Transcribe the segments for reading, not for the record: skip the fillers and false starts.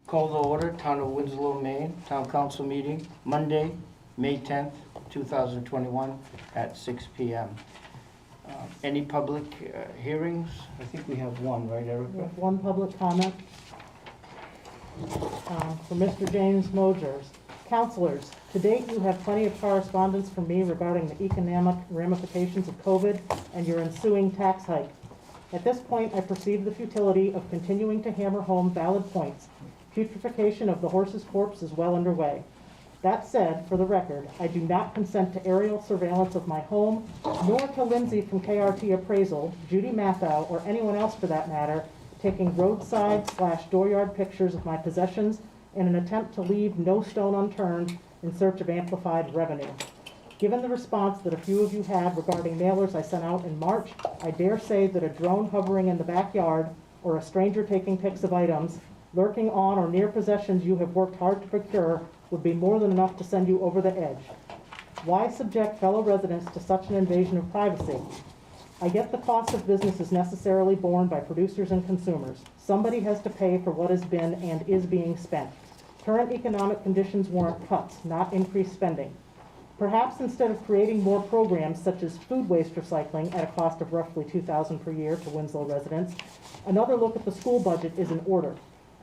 Call to order, Town of Winslow, Maine, Town Council meeting, Monday, May 10th, 2021, at 6 p.m. Any public hearings? I think we have one, right, We Erica? have one public comment from Mr. James Mosers. Councilors, to date you have plenty of correspondence from me regarding the economic ramifications of COVID and your ensuing tax hike. At this point, I perceive the futility of continuing to hammer home valid points. Putrefaction of the horse's corpse is well underway. That said, for the record, I do not consent to aerial surveillance of my home, nor to Lindsay from KRT Appraisal, Judy Matthau, or anyone else for that matter, taking roadside/dooryard pictures of my possessions in an attempt to leave no stone unturned in search of amplified revenue. Given the response that a few of you had regarding mailers I sent out in March, I dare say that a drone hovering in the backyard or a stranger taking pics of items lurking on or near possessions you have worked hard to procure would be more than enough to send you over the edge. Why subject fellow residents to such an invasion of privacy? I get the cost of business is necessarily borne by producers and consumers. Somebody has to pay for what has been and is being spent. Current economic conditions warrant cuts, not increased spending. Perhaps instead of creating more programs such as food waste recycling at a cost of roughly $2,000 per year to Winslow residents, another look at the school budget is in order.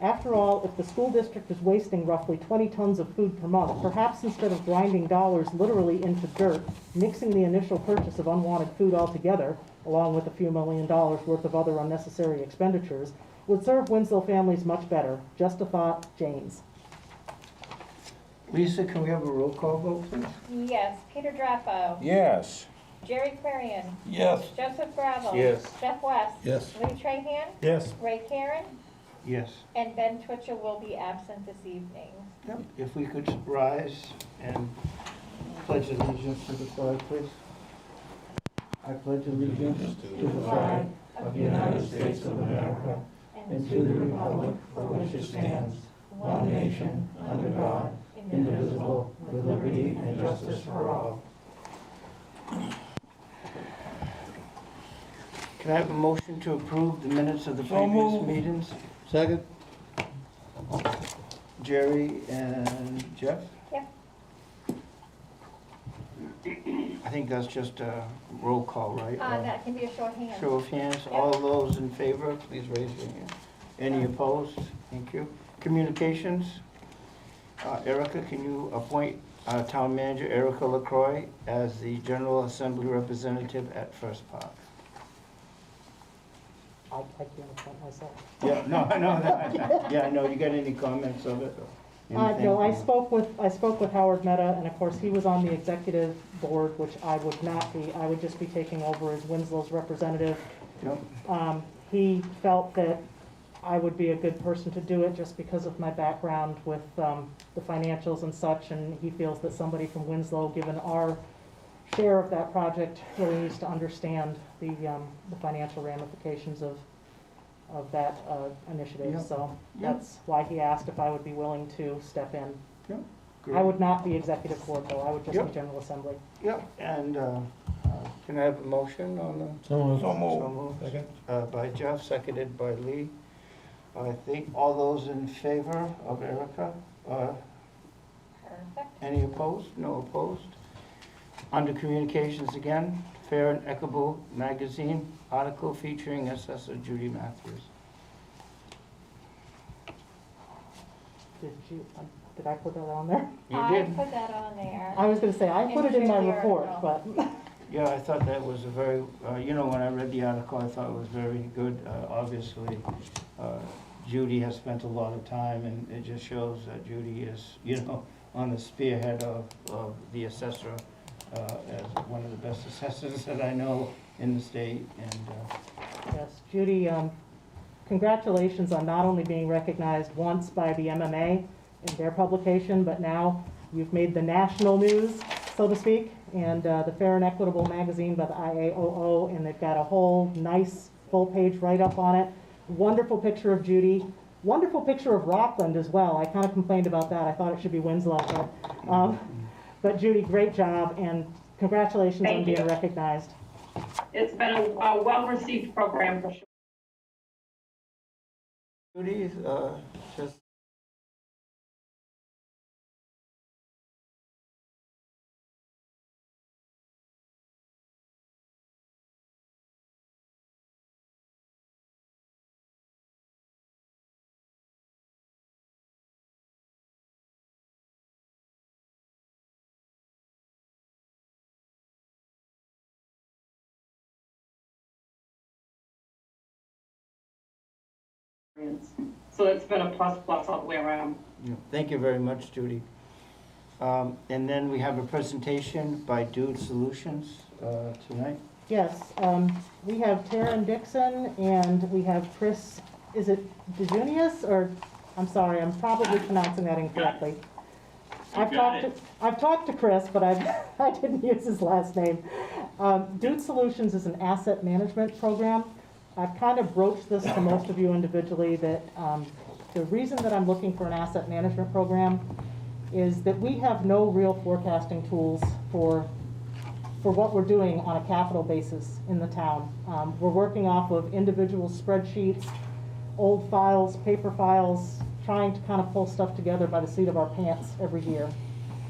After all, if the school district is wasting roughly 20 tons of food per month, perhaps instead of grinding dollars literally into dirt, mixing the initial purchase of unwanted food altogether, along with a few $1 million worth of other unnecessary expenditures, would serve Winslow families much better. Just a thought, James. Lisa, can we have a roll call vote, please? Yes. Peter Drappo. Yes. Jerry Clarion. Yes. Joseph Gravel. Yes. Jeff West. Yes. Lee Trahan. Yes. Ray Karen. Yes. And Ben Twitcher will be absent this evening. Yep. If we could rise and pledge allegiance to the flag, please. I pledge allegiance to the flag of the United States of America and to the republic for which it stands, one nation, under God, indivisible, with liberty and justice for all. Can I have a motion to approve the minutes of the previous meetings? Second? Jerry and Jeff? Yeah. I think that's just a roll call, right? That can be a show of hands. Show of hands. Yep. All those in favor, please raise your hand. Any opposed? Thank you. Communications. Erica, can you appoint Town Manager Erica LaCroix as the General Assembly representative at First Park? I can't appoint myself. Yeah, no, yeah, I know. You got any comments of it? No, I spoke with Howard Mehta, and of course he was on the executive board, which I would not be. I would just be taking over as Winslow's representative. Yep. He felt that I would be a good person to do it just because of my background with the financials and such, and he feels that somebody from Winslow, given our share of that project, really needs to understand the financial ramifications of that initiative. Yep. So Yep. that's why he asked if I would be willing to step in. Yep. I would not be executive board though, I would just Yep. be General Assembly. Yep, and can I have a motion on the? So moved. So moved. Second? By Jeff, seconded by Lee. I think all those in favor of Erica? Perfect. Any opposed? No opposed. Under communications again, Fair and Equitable Magazine article featuring Assessor Judy Matthews. Did I put that on there? You I did? put that on there. I was gonna say, I put it in my In the report, article. but Yeah, I thought that was a very, when I read the article, I thought it was very good. Obviously, Judy has spent a lot of time, and it just shows that Judy is, on the spearhead of the assessor, as one of the best assessors that I know in the state. And yes, Judy, congratulations on not only being recognized once by the MMA in their publication, but now you've made the national news, so to speak, and the Fair and Equitable magazine by the IAOO, and they've got a whole nice full-page write-up on it. Wonderful picture of Judy. Wonderful picture of Rockland as well. I kind of complained about that. I thought it should be Winslow, but Judy, great job, and congratulations on being recognized. It's been a well-received program for sure. Judy, just So it's been a plus all the way around. Yeah. Thank you very much, Judy. And then we have a presentation by Dude Solutions tonight. Yes, we have Taryn Dixon and we have Chris, is it DeJunius or, I'm sorry, I'm probably pronouncing that incorrectly. I've talked to Chris, but I didn't use his last name. Dude Solutions is an asset management program. I've kind of broached this to most of you individually that the reason that I'm looking for an asset management program is that we have no real forecasting tools for what we're doing on a capital basis in the town. We're working off of individual spreadsheets, old files, paper files, trying to kind of pull stuff together by the seat of our pants every year.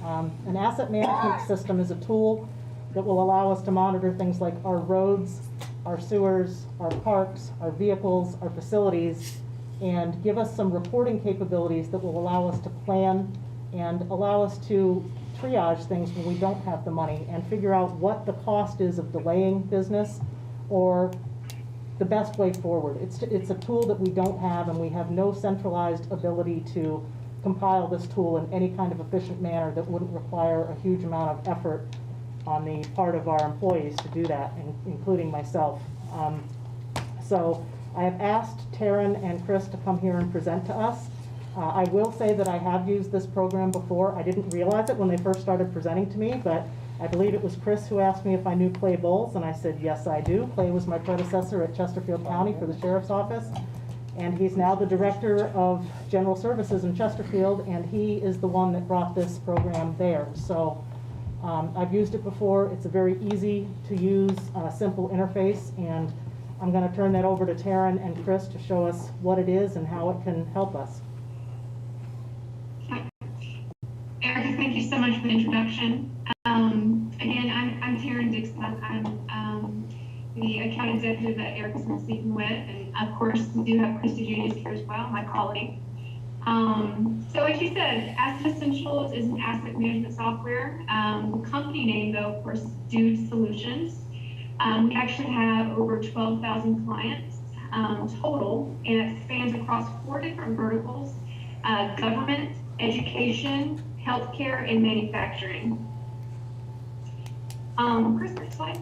An asset management system is a tool that will allow us to monitor things like our roads, our sewers, our parks, our vehicles, our facilities, and give us some reporting capabilities that will allow us to plan and allow us to triage things when we don't have the money and figure out what the cost is of delaying business or the best way forward. It's a tool that we don't have, and we have no centralized ability to compile this tool in any kind of efficient manner that wouldn't require a huge amount of effort on the part of our employees to do that, including myself. So I have asked Taryn and Chris to come here and present to us. I will say that I have used this program before. I didn't realize it when they first started presenting to me, but I believe it was Chris who asked me if I knew Clay Bowles, and I said, yes, I do. Clay was my predecessor at Chesterfield County for the Sheriff's Office, and he's now the Director of General Services in Chesterfield, and he is the one that brought this program there. So I've used it before. It's a very easy to use, simple interface, and I'm going to turn that over to Taryn and Chris to show us what it is and how it can help us. Erica, thank you so much for the introduction. Again, I'm Taryn Dixon. I'm the account executive that Erica's been speaking with, and of course we do have Christy Junius here as well, my colleague. So like you said, Asset Essentials is an asset management software. The company name, though, of course, is Dude Solutions. We actually have over 12,000 clients total, and it spans across 4 different verticals: government, education, healthcare, and manufacturing. Chris, next slide.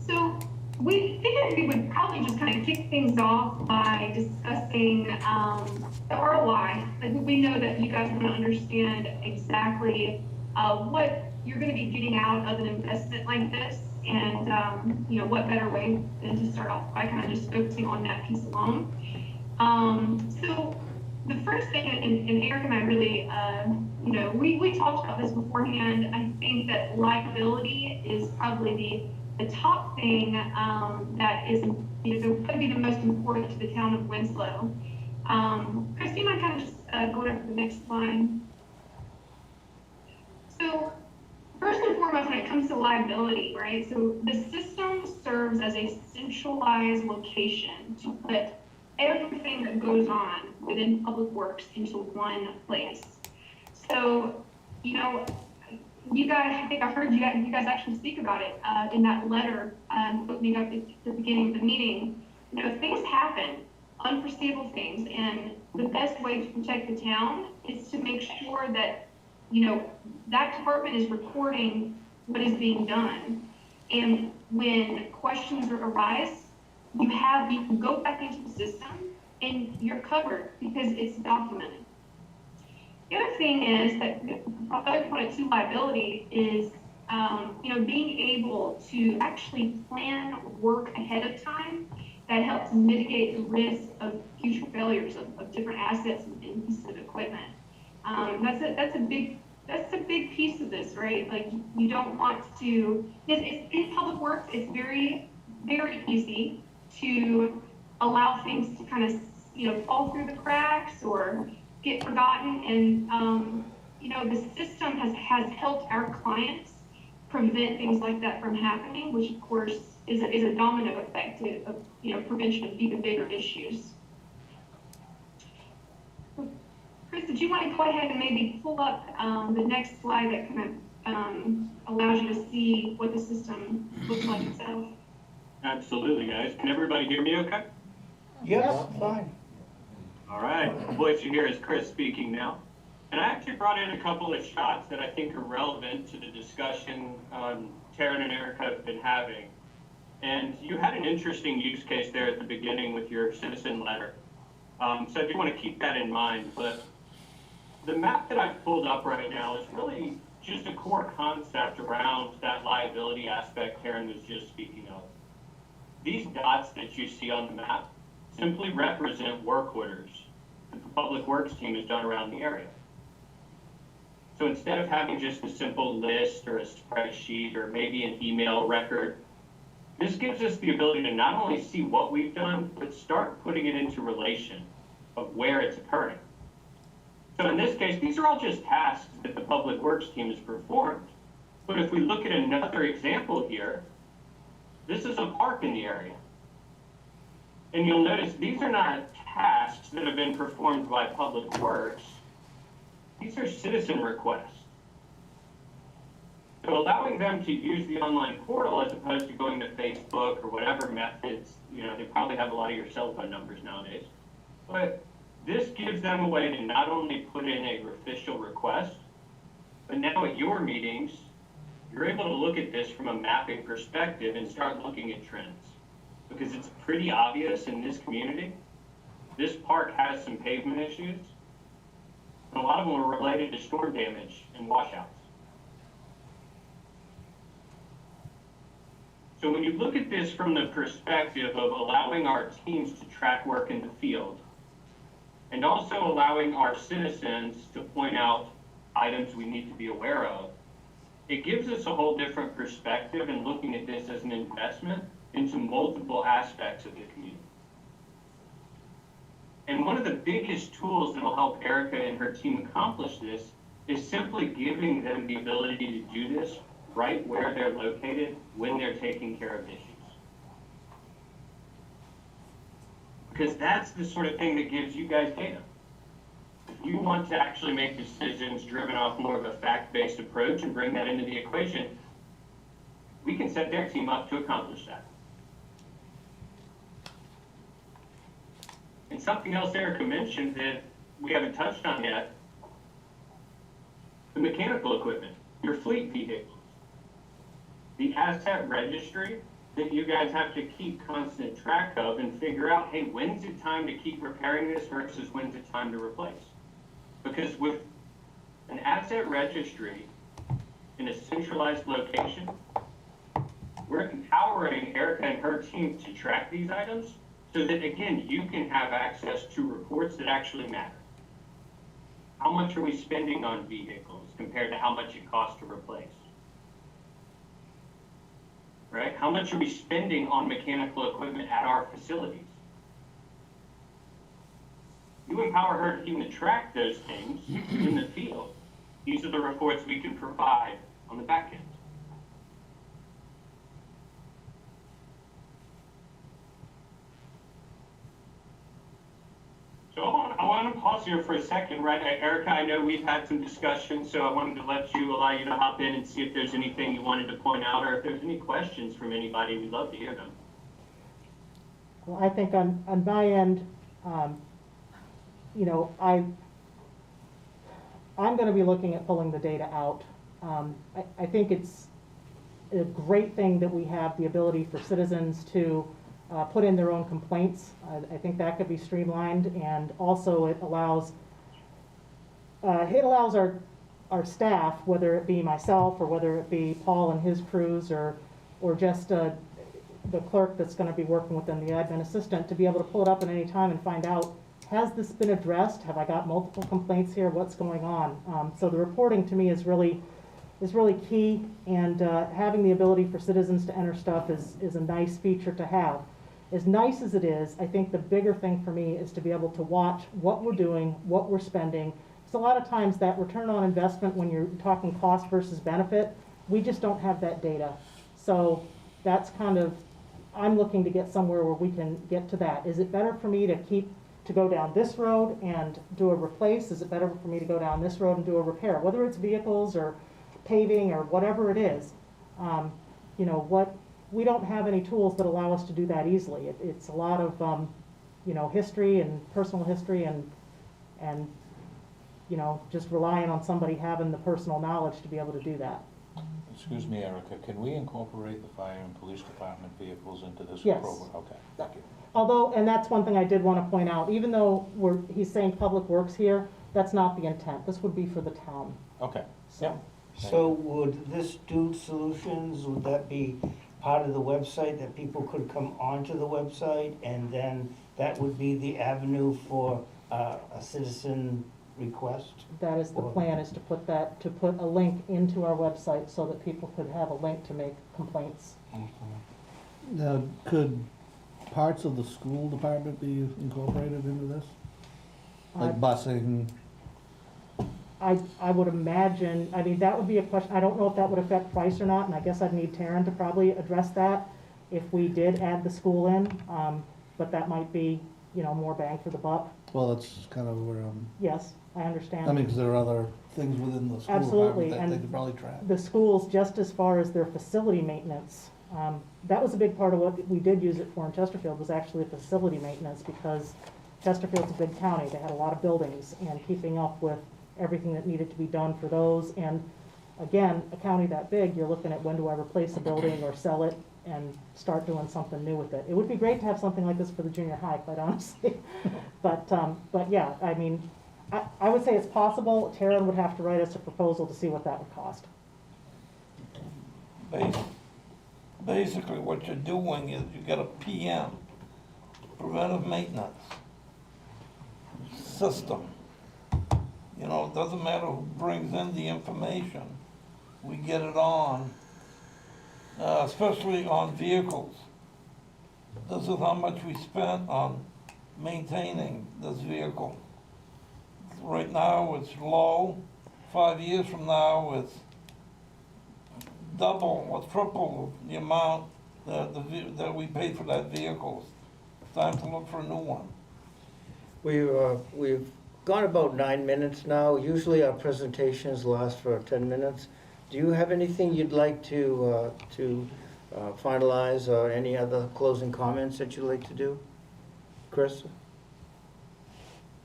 So we figured we would probably just kind of kick things off by discussing the ROI. Like, we know that you guys want to understand exactly what you're going to be getting out of an investment like this, and you know, what better way than to start off by kind of just focusing on that piece alone. So the first thing, and Eric and I really, you know, we talked about this beforehand. I think that liability is probably the top thing that is, you know, could be the most important to the town of Winslow. Christine, I kind of just go over to the next slide. So first and foremost, when it comes to liability, right? So the system serves as a centralized location to put everything that goes on within Public Works into one place. So, you know, you guys, I think I heard you guys actually speak about it in that letter opening up at the beginning of the meeting. You know, things happen, unforeseeable things, and the best way to protect the town is to make sure that, you know, that department is recording what is being done. And when questions arise, you can go back into the system and you're covered because it's documented. The other thing is that the other component to liability is, you know, being able to actually plan work ahead of time that helps mitigate the risk of future failures of different assets and pieces of equipment. That's a big piece of this, right? Like, you don't want to. In Public Works, it's very, very easy to allow things to kind of, you know, fall through the cracks or get forgotten. And, you know, the system has helped our clients prevent things like that from happening, which of course is a domino effect of, you know, prevention of even bigger issues. Chris, did you want to go ahead and maybe pull up the next slide that kind of allows you to see what the system looks like itself? Absolutely, guys. Can everybody hear me okay? Yes, fine. All right, the voice you hear is Chris speaking now. And I actually brought in a couple of shots that I think are relevant to the discussion Taryn and Erica have been having. And you had an interesting use case there at the beginning with your citizen letter. So I do want to keep that in mind, but the map that I've pulled up right now is really just a core concept around that liability aspect Taryn was just speaking of. These dots that you see on the map simply represent work orders that the Public Works team has done around the area. So instead of having just a simple list or a spreadsheet or maybe an email record, this gives us the ability to not only see what we've done, but start putting it into relation of where it's occurring. So in this case, these are all just tasks that the Public Works team has performed. But if we look at another example here, this is a park in the area. And you'll notice these are not tasks that have been performed by Public Works. These are citizen requests. So allowing them to use the online portal as opposed to going to Facebook or whatever methods, they probably have a lot of your cell phone numbers nowadays. But this gives them a way to not only put in a official request, but now at your meetings, you're able to look at this from a mapping perspective and start looking at trends. Because it's pretty obvious in this community, this park has some pavement issues, and a lot of them are related to storm damage and washouts. So when you look at this from the perspective of allowing our teams to track work in the field, and also allowing our citizens to point out items we need to be aware of, it gives us a whole different perspective in looking at this as an investment into multiple aspects of the community. And one of the biggest tools that will help Erica and her team accomplish this is simply giving them the ability to do this right where they're located when they're taking care of issues. Because that's the sort of thing that gives you guys data. If you want to actually make decisions driven off more of a fact-based approach and bring that into the equation, we can set their team up to accomplish that. And something else Erica mentioned that we haven't touched on yet, the mechanical equipment, your fleet vehicles, the asset registry that you guys have to keep constant track of and figure out, hey, when's it time to keep repairing this versus when's it time to replace? Because with an asset registry in a centralized location, we're empowering Erica and her team to track these items so that, again, you can have access to reports that actually matter. How much are we spending on vehicles compared to how much it costs to replace? Right? How much are we spending on mechanical equipment at our facilities? You empower her team to track those things in the field. These are the reports we can provide on the back end. So I want to pause here for a second, right? Erica, I know we've had some discussion, so I wanted to allow you to hop in and see if there's anything you wanted to point out or if there's any questions from anybody. We'd love to hear them. Well, I think on my end, I'm going to be looking at pulling the data out. I think it's a great thing that we have the ability for citizens to put in their own complaints. I think that could be streamlined, and also it allows our staff, whether it be myself or whether it be Paul and his crews or just the clerk that's going to be working with them, the admin assistant, to be able to pull it up at any time and find out, has this been addressed? Have I got multiple complaints here? What's going on? So the reporting to me is really key, and having the ability for citizens to enter stuff is a nice feature to have. As nice as it is, I think the bigger thing for me is to be able to watch what we're doing, what we're spending. Because a lot of times that return on investment, when you're talking cost versus benefit, we just don't have that data. So that's kind of, I'm looking to get somewhere where we can get to that. Is it better for me to go down this road and do a replace? Is it better for me to go down this road and do a repair? Whether it's vehicles or paving or whatever it is, we don't have any tools that allow us to do that easily. It's a lot of history and personal history and, just relying on somebody having the personal knowledge to be able to do that. Excuse me, Erica, can we incorporate the fire and police department vehicles into this Yes. program? Okay, thank you. Although, and that's one thing I did want to point out, even though he's saying Public Works here, that's not the intent. This would be for the town, Okay, so. So would this Dude Solutions, would that be part of the website, that people could come onto the website, and then that would be the avenue for a citizen request? That is the plan, is to put a link into our website so that people could have a link to make complaints. Now, could parts of the school department be incorporated into this? Like busing? I would imagine, that would be a question, I don't know if that would affect price or not, and I guess I'd need Taryn to probably address that if we did add the school in, but that might be, more bang for the buck. Well, that's kind of where Yes, I understand. because there are other things within the school Absolutely, department that they and could probably track. The schools, just as far as their facility maintenance, that was a big part of what we did use it for in Chesterfield, was actually facility maintenance, because Chesterfield's a big county, they had a lot of buildings, and keeping up with everything that needed to be done for those. And again, a county that big, you're looking at when do I replace a building or sell it and start doing something new with it. It would be great to have something like this for the junior high, quite honestly. But yeah, I would say it's possible. Taryn would have to write us a proposal to see what that would cost. Basically, what you're doing is you get a PM, preventive maintenance system. It doesn't matter who brings in the information, we get it on, especially on vehicles. This is how much we spent on maintaining this vehicle. Right now, it's low. 5 years from now, it's double or triple the amount that we paid for that vehicle. It's time to look for a new one. We've gone about 9 minutes now. Usually our presentations last for 10 minutes. Do you have anything you'd like to finalize, or any other closing comments that you'd like to do? Chris?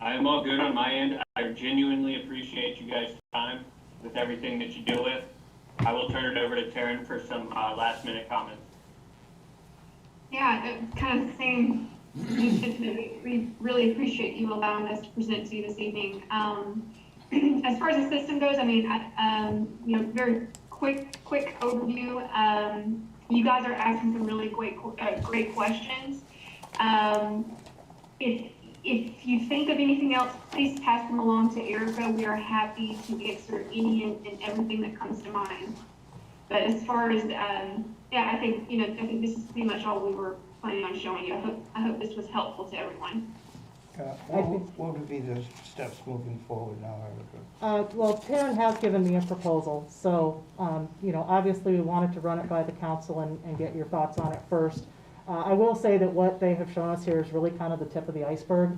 I am all good on my end. I genuinely appreciate you guys' time with everything that you deal with. I will turn it over to Taryn for some last minute comments. Yeah, kind of the same. We really appreciate you allowing us to present to you this evening. As far as the system goes, very quick overview. You guys are asking some really great questions. If you think of anything else, please pass them along to Erica. We are happy to answer any and everything that comes to mind. But as far as, I think this is pretty much all we were planning on showing you. I hope this was helpful to everyone. What would be the steps moving forward now, Erica? Well, Taryn has given me a proposal, so, obviously we wanted to run it by the council and get your thoughts on it first. I will say that what they have shown us here is really kind of the tip of the iceberg.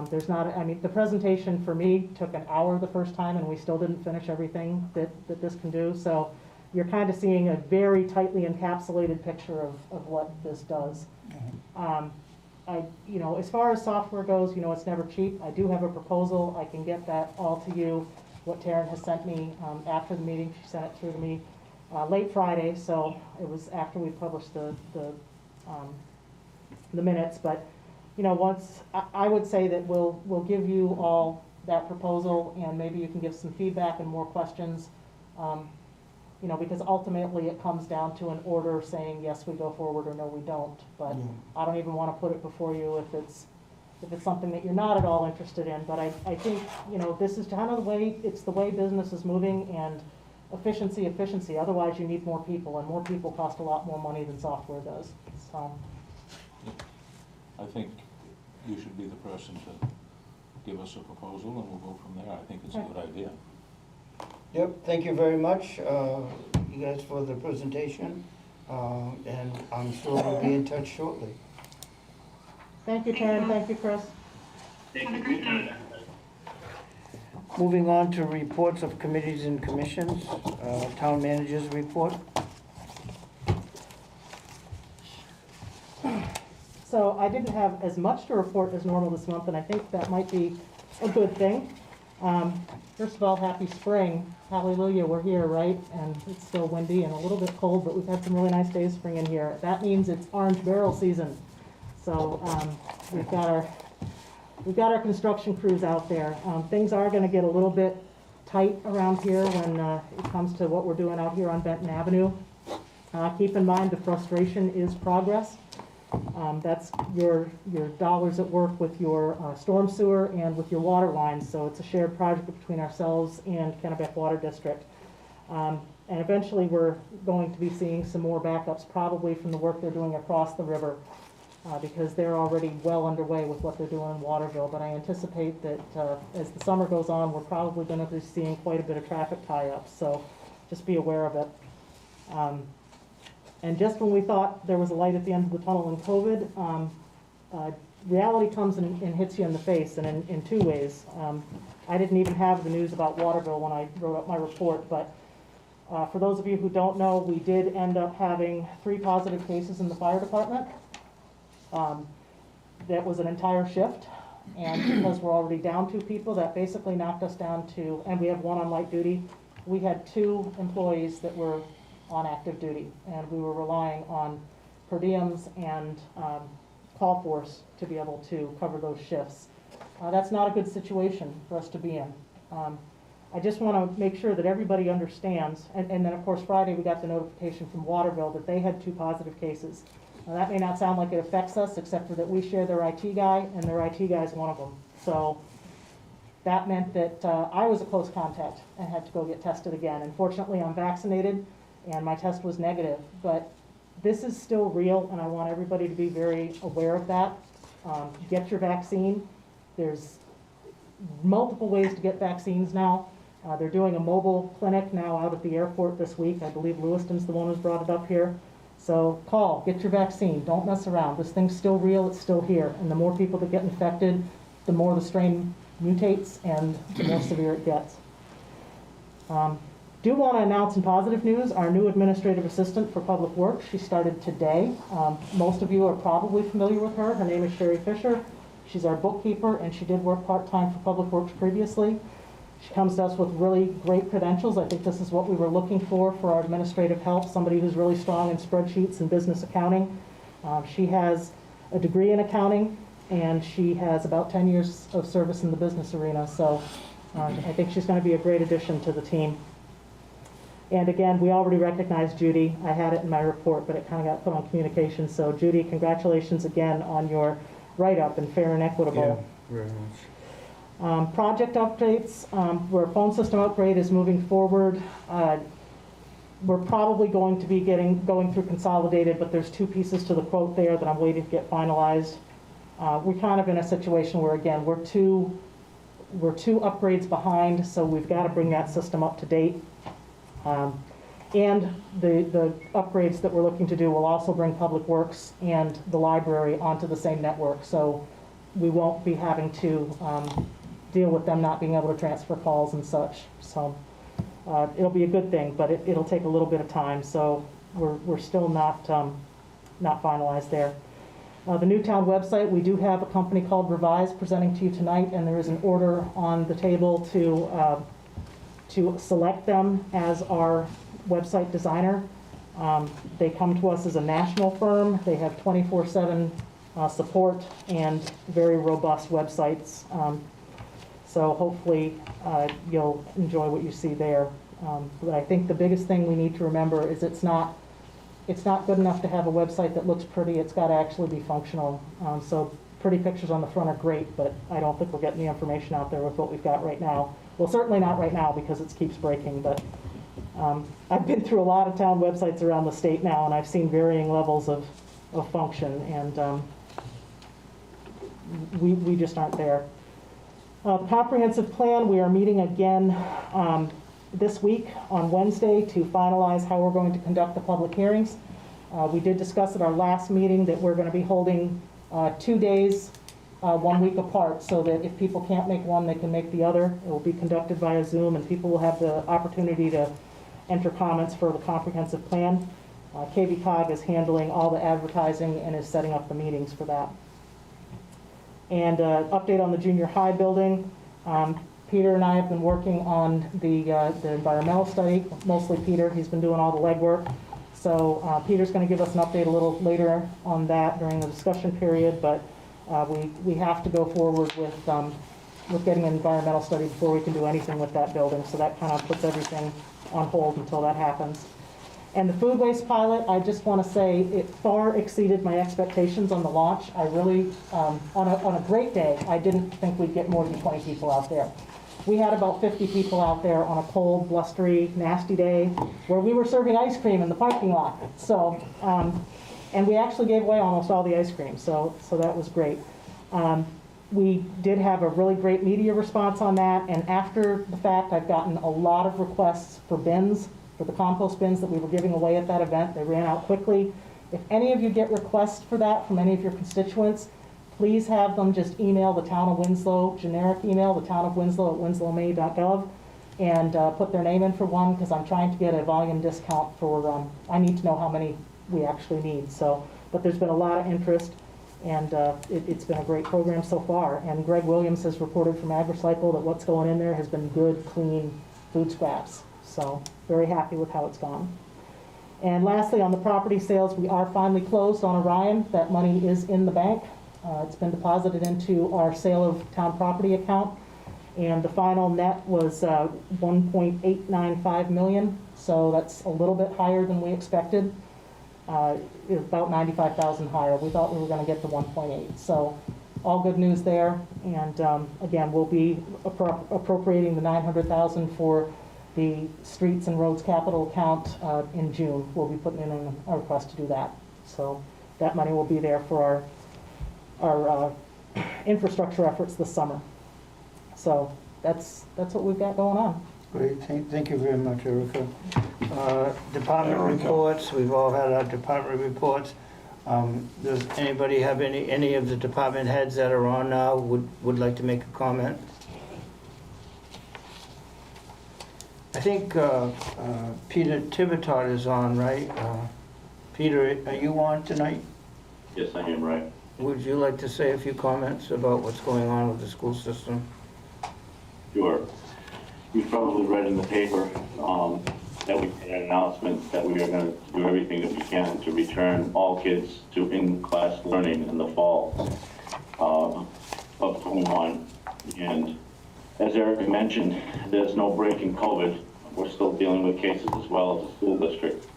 There's not, the presentation for me took an hour the first time, and we still didn't finish everything that this can do. So you're kind of seeing a very tightly encapsulated picture of what this does. As far as software goes, it's never cheap. I do have a proposal. I can get that all to you. What Taryn has sent me after the meeting, she sent it through to me late Friday, so it was after we published the minutes. But once I would say that we'll give you all that proposal, and maybe you can give some feedback and more questions. Because ultimately it comes down to an order saying yes, we go forward, or no, we don't. But I don't even want to put it before you if it's something that you're not at all interested in. But I think this is kind of the way business is moving, and efficiency. Otherwise, you need more people, and more people cost a lot more money than software does. So I think you should be the person to give us a proposal, and we'll go from there. I think it's a good idea. Yep, thank you very much, you guys, for the presentation, and I'm sure we'll be in touch shortly. thank you, Taryn. Thank you, Chris. Have a great night. Moving on to reports of committees and commissions, town manager's report. So I didn't have as much to report as normal this month, and I think that might be a good thing. First of all, happy spring. Hallelujah, we're here, right? And it's still windy and a little bit cold, but we've had some really nice days springing here. That means it's orange barrel season. So we've got our construction crews out there. Things are going to get a little bit tight around here when it comes to what we're doing out here on Benton Avenue. Keep in mind the frustration is progress. That's your dollars at work with your storm sewer and with your water lines. So it's a shared project between ourselves and Kennebec Water District. And eventually we're going to be seeing some more backups probably from the work they're doing across the river because they're already well underway with what they're doing in Waterville. But I anticipate that as the summer goes on, we're probably going to be seeing quite a bit of traffic tie-ups. So just be aware of it. And just when we thought there was a light at the end of the tunnel in COVID, reality comes and hits you in the face, and in two ways. I didn't even have the news about Waterville when I wrote up my report, but for those of you who don't know, we did end up having 3 positive cases in the fire department. That was an entire shift, and because we're already down 2 people, that basically knocked us down to, and we have 1 on light duty, we had 2 employees that were on active duty, and we were relying on per diems and call force to be able to cover those shifts. That's not a good situation for us to be in. I just want to make sure that everybody understands, and then of course Friday we got the notification from Waterville that they had 2 positive cases. Now that may not sound like it affects us, except for that we share their IT guy, and their IT guy is one of them. So that meant that I was a close contact and had to go get tested again. Unfortunately, I'm vaccinated, and my test was negative, but this is still real, and I want everybody to be very aware of that. Get your vaccine. There's multiple ways to get vaccines now. They're doing a mobile clinic now out at the airport this week. I believe Lewiston's the one who's brought it up here. So call, get your vaccine, don't mess around. This thing's still real, it's still here, and the more people that get infected, the more the strain mutates and the more severe it gets. Do want to announce some positive news. Our new administrative assistant for Public Works, she started today. Most of you are probably familiar with her. Her name is Sherry Fisher. She's our bookkeeper, and she did work part-time for Public Works previously. She comes to us with really great credentials. I think this is what we were looking for our administrative help, somebody who's really strong in spreadsheets and business accounting. She has a degree in accounting, and she has about 10 years of service in the business arena. So I think she's going to be a great addition to the team. And again, we already recognized Judy. I had it in my report, but it kind of got put on communication. So Judy, congratulations again on your write-up in Fair and Equitable. Yeah, very much. Project updates, where phone system upgrade is moving forward. We're probably going to be going through consolidated, but there's 2 pieces to the quote there that I'm waiting to get finalized. We're kind of in a situation where, again, we're two upgrades behind, so we've got to bring that system up to date. And the upgrades that we're looking to do will also bring Public Works and the library onto the same network, so we won't be having to deal with them not being able to transfer calls and such. So it'll be a good thing, but it'll take a little bit of time, so we're still not finalized there. The Newtown website, we do have a company called Revise presenting to you tonight, and there is an order on the table to select them as our website designer. They come to us as a national firm. They have 24/7 support and very robust websites. So hopefully you'll enjoy what you see there. But I think the biggest thing we need to remember is it's not good enough to have a website that looks pretty. It's got to actually be functional. So pretty pictures on the front are great, but I don't think we're getting the information out there with what we've got right now. Well, certainly not right now because it keeps breaking, but I've been through a lot of town websites around the state now, and I've seen varying levels of function, and we just aren't there. Comprehensive plan, we are meeting again this week on Wednesday to finalize how we're going to conduct the public hearings. We did discuss at our last meeting that we're going to be holding 2 days 1 week apart, so that if people can't make one, they can make the other. It will be conducted via Zoom, and people will have the opportunity to enter comments for the comprehensive plan. KB Cog is handling all the advertising and is setting up the meetings for that. And update on the junior high building. Peter and I have been working on the environmental study, mostly Peter. He's been doing all the legwork. So Peter's going to give us an update a little later on that during the discussion period, but we have to go forward with getting an environmental study before we can do anything with that building. So that kind of puts everything on hold until that happens. And the food waste pilot, I just want to say it far exceeded my expectations on the launch. I really, on a great day, I didn't think we'd get more than 20 people out there. We had about 50 people out there on a cold, blustery, nasty day where we were serving ice cream in the parking lot. So, and we actually gave away almost all the ice cream, so that was great. We did have a really great media response on that, and after the fact, I've gotten a lot of requests for bins, for the compost bins that we were giving away at that event. They ran out quickly. If any of you get requests for that from any of your constituents, please have them just email the Town of Winslow, generic email, the Town of Winslow at winslowma.gov, and put their name in for one, because I'm trying to get a volume discount for, I need to know how many we actually need. So, but there's been a lot of interest, and it's been a great program so far. And Greg Williams has reported from AgriCycle that what's going in there has been good, clean food scraps. So very happy with how it's gone. And lastly, on the property sales, we are finally closed on Orion. That money is in the bank. It's been deposited into our sale of town property account, and the final net was 1.895 million. So that's a little bit higher than we expected. About 95,000 higher. We thought we were going to get to 1.8. So all good news there. And again, we'll be appropriating the 900,000 for the streets and roads capital account in June. We'll be putting in a request to do that. So that money will be there for our infrastructure efforts this summer. So that's what we've got going on. Great, thank you very much, Erica. Department reports, we've all had our department reports. Does anybody have any of the department heads that are on now would like to make a comment? I think Peter Tivitot is on, right? Peter, are you on tonight? Yes, I am, right. Would you like to say a few comments about what's going on with the school system? Sure. You've probably read in the paper that we made an announcement that we are going to do everything that we can to return all kids to in-class learning in the fall of 21. And as Eric mentioned, there's no break in COVID. We're still dealing with cases as well as the school district.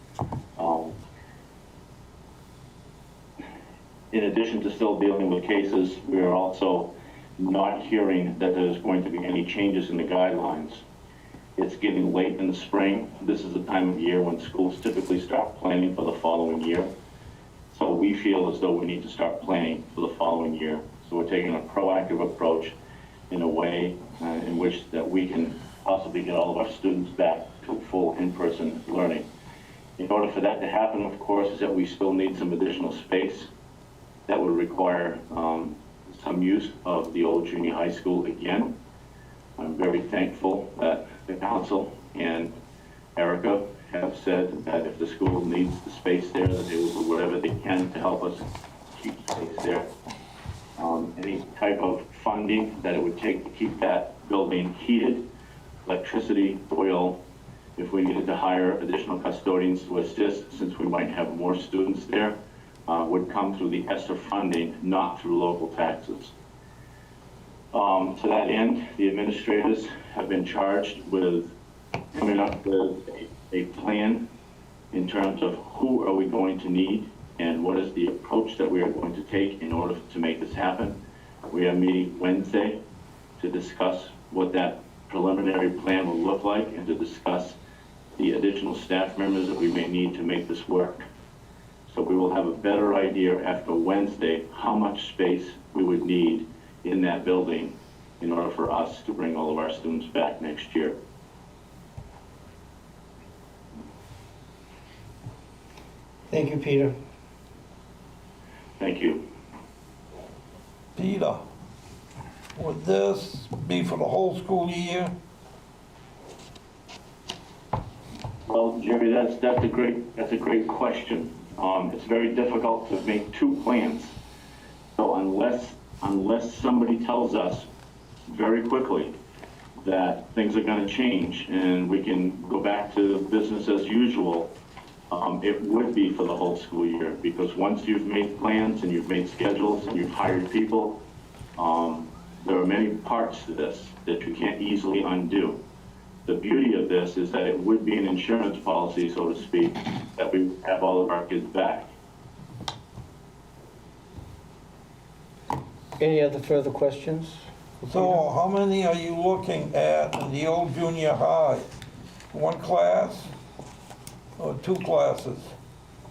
In addition to still dealing with cases, we are also not hearing that there's going to be any changes in the guidelines. It's getting late in the spring. This is the time of year when schools typically start planning for the following year. So we feel as though we need to start planning for the following year. So we're taking a proactive approach in a way in which that we can possibly get all of our students back to full in-person learning. In order for that to happen, of course, is that we still need some additional space. That would require some use of the old junior high school again. I'm very thankful that the council and Erica have said that if the school needs the space there, that they will do whatever they can to help us keep space there. Any type of funding that it would take to keep that building heated, electricity, oil, if we needed to hire additional custodians to assist, since we might have more students there, would come through the ESSER funding, not through local taxes. To that end, the administrators have been charged with coming up with a plan in terms of who are we going to need and what is the approach that we are going to take in order to make this happen. We are meeting Wednesday to discuss what that preliminary plan will look like and to discuss the additional staff members that we may need to make this work. So we will have a better idea after Wednesday how much space we would need in that building in order for us to bring all of our students back next year. Thank you, Peter. Thank you. Peter, would this be for the whole school year? Well, Jerry, that's a great question. It's very difficult to make two plans. So unless somebody tells us very quickly that things are gonna change and we can go back to business as usual, it would be for the whole school year, because once you've made plans and you've made schedules and you've hired people, there are many parts to this that you can't easily undo. The beauty of this is that it would be an insurance policy, so to speak, that we have all of our kids back. Any other further questions? So how many are you looking at in the old junior high? One class or two classes?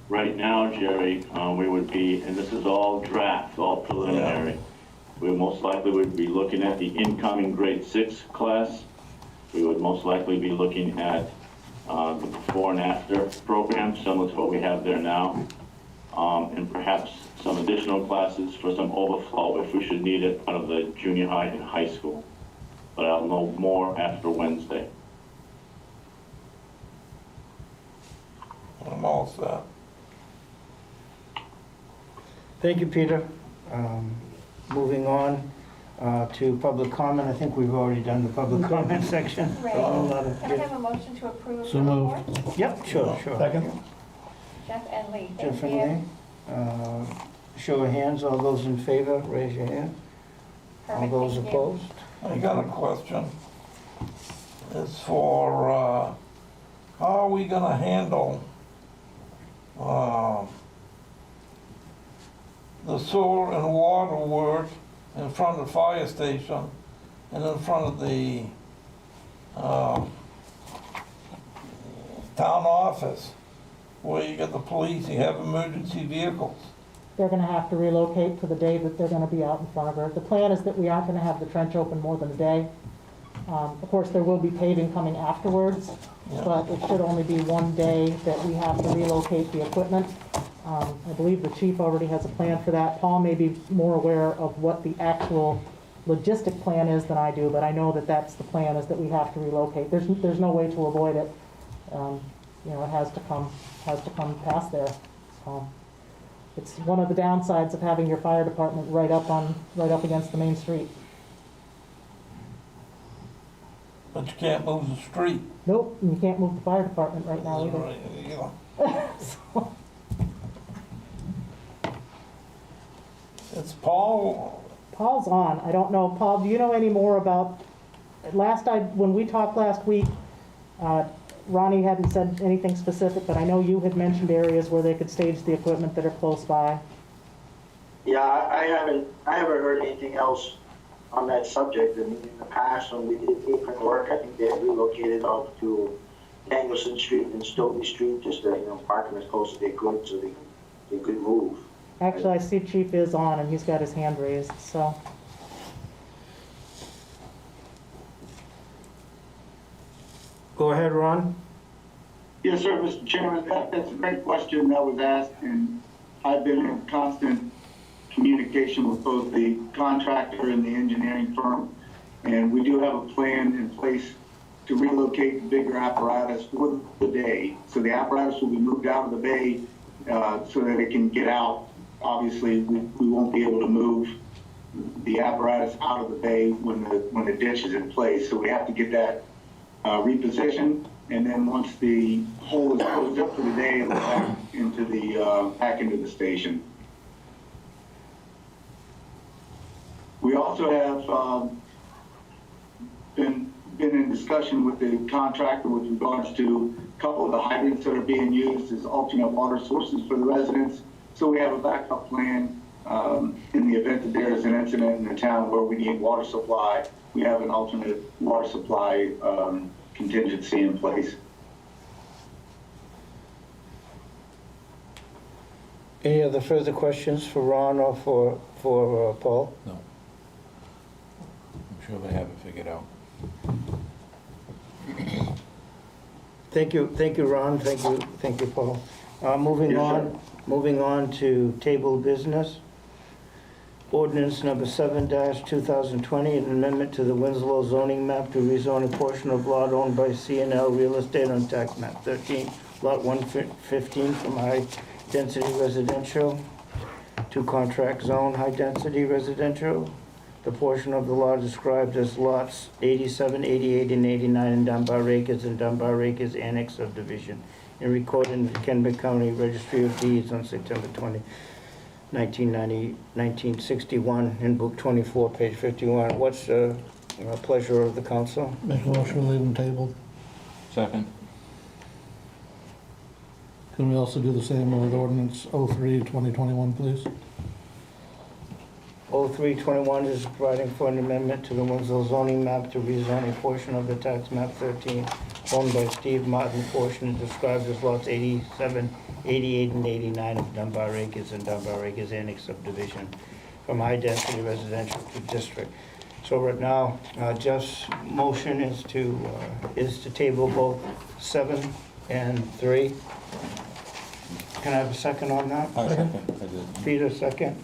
Right now, Jerry, we would be, and this is all draft, all preliminary, we most likely would be looking at the incoming grade 6 class. We would most likely be looking at the before and after program, similar to what we have there now, and perhaps some additional classes for some overflow if we should need it out of the junior high and high school. But I'll know more after Wednesday. I'm all set. Thank you, Peter. Moving on to public comment. I think we've already done the public comment section. Ray, A lot of- can I have a motion to approve So the moved. report? Yep, sure. Second? Jeff and Lee, thank Jeff and you. Lee. Show of hands, all those in favor, raise your hand. All Perfect, those thank you. opposed? I got a question. It's for, how are we gonna handle, the sewer and water work in front of the fire station and in front of the, town office, where you got the police, you have emergency vehicles? They're gonna have to relocate for the day that they're gonna be out in front of her. The plan is that we aren't gonna have the trench open more than a day. Of course, there will be paving coming afterwards, but it should only be one day that we have to relocate the equipment. I believe the chief already has a plan for that. Paul may be more aware of what the actual logistic plan is than I do, but I know that that's the plan, is that we have to relocate. There's no way to avoid it. You know, it has to come past there. So it's one of the downsides of having your fire department right up against the main street. But you can't move the street. Nope, and you can't move the fire department right now either. You know, So, it's Paul, Paul's on. I don't know, Paul, do you know any more about, when we talked last week, Ronnie hadn't said anything specific, but I know you had mentioned areas where they could stage the equipment that are close by. Yeah, I haven't heard anything else on that subject. I mean, in the past, when we did apron work, I think they had relocated out to Danielson Street and Stoughton Street, just to, park them as close as they could so they could move. Actually, I see Chief is on and he's got his hand raised, so. Go ahead, Ron. Yes, sir, Mr. Chairman, that's a great question that was asked, and I've been in constant communication with both the contractor and the engineering firm, and we do have a plan in place to relocate the bigger apparatus for the day. So the apparatus will be moved out of the bay so that it can get out. Obviously, we won't be able to move the apparatus out of the bay when the ditch is in place, so we have to get that repositioned, and then once the hole is closed up for the day, it'll back into the station. We also have been in discussion with the contractor with regards to a couple of the hydrants that are being used as alternate water sources for the residents. So we have a backup plan in the event that there is an incident in the town where we need water supply. We have an alternate water supply contingency in place. Any other further questions for Ron or for Paul? No. I'm sure they have it figured out. Thank you, Ron. Thank you, Paul. Moving Yes, on to table business. Ordinance number 7-2020, an amendment to the Winslow zoning map to rezone a portion of lot owned by C&L Real Estate on tax map 13, lot 115 from high-density residential to contract zone high-density residential. The portion of the lot described as lots 87, 88, and 89 in Dunbar Acres and Dunbar Acres Annex subdivision, and recorded in the Kennebec County Registry of Deeds on September 20, 1961, in Book 24, page 51. What's the pleasure of the council? Make a motion to leave them tabled. Second. Can we also do the same with ordinance 03-2021, please? 0321 is providing for an amendment to the Winslow zoning map to rezone a portion of the tax map 13 owned by Steve Martin, portion described as lots 87, 88, and 89 of Dunbar Acres and Dunbar Acres Annex subdivision from high-density residential to district. So right now, Jeff's motion is to table both 7 and 3. Can I have a second on that? I second. I did. Peter, second.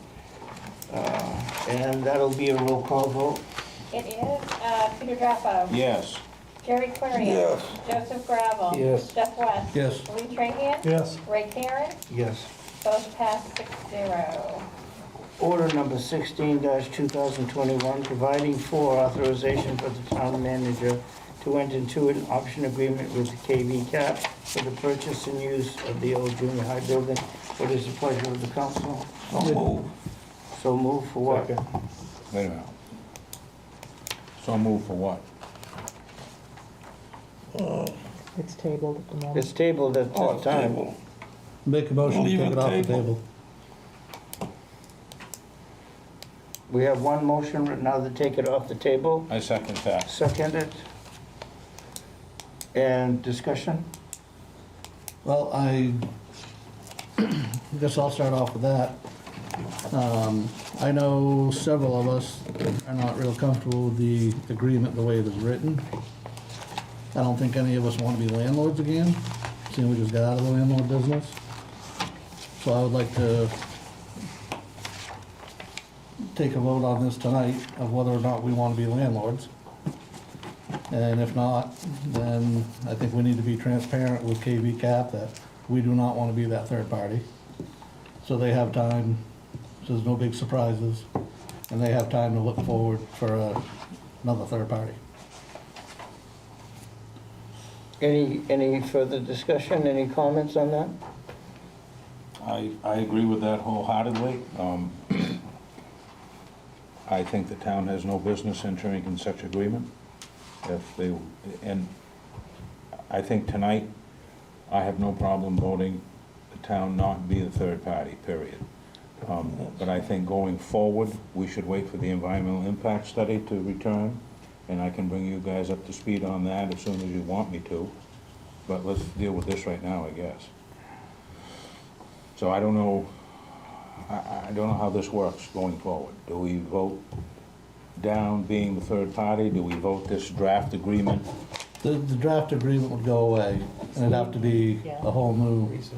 And that'll be a roll call vote. It is Peter Drapo. Yes. Jerry Clarion. Yes. Joseph Gravel. Yes. Jeff West. Yes. Lee Trahan. Yes. Ray Karen. Yes. Both passed 6-0. Order number 16-2021, providing for authorization for the town manager to enter into an option agreement with the KV Cap for the purchase and use of the old junior high building. What is the pleasure of the council? So move. So move for what? Wait a minute. So move for what? It's tabled at the moment. It's tabled at Oh, this it's time. table. Make a motion to Leave take it it off the table. table. We have one motion right now to take it off the table. I second that. Seconded. And discussion? Well, I guess I'll start off with that. I know several of us are not real comfortable with the agreement the way it is written. I don't think any of us want to be landlords again, seeing we just got out of the landlord business. So I would like to take a vote on this tonight of whether or not we want to be landlords. And if not, then I think we need to be transparent with KV Cap that we do not want to be that third party. So they have time, so there's no big surprises, and they have time to look forward for another third party. Any further discussion, any comments on that? I agree with that wholeheartedly. I think the town has no business entering in such agreement. And I think tonight, I have no problem voting the town not be the third party, period. But I think going forward, we should wait for the environmental impact study to return, and I can bring you guys up to speed on that as soon as you want me to. But let's deal with this right now, I guess. So I don't know how this works going forward. Do we vote down being the third party? Do we vote this draft agreement? The draft agreement would go away, and it'd have to be a whole new It's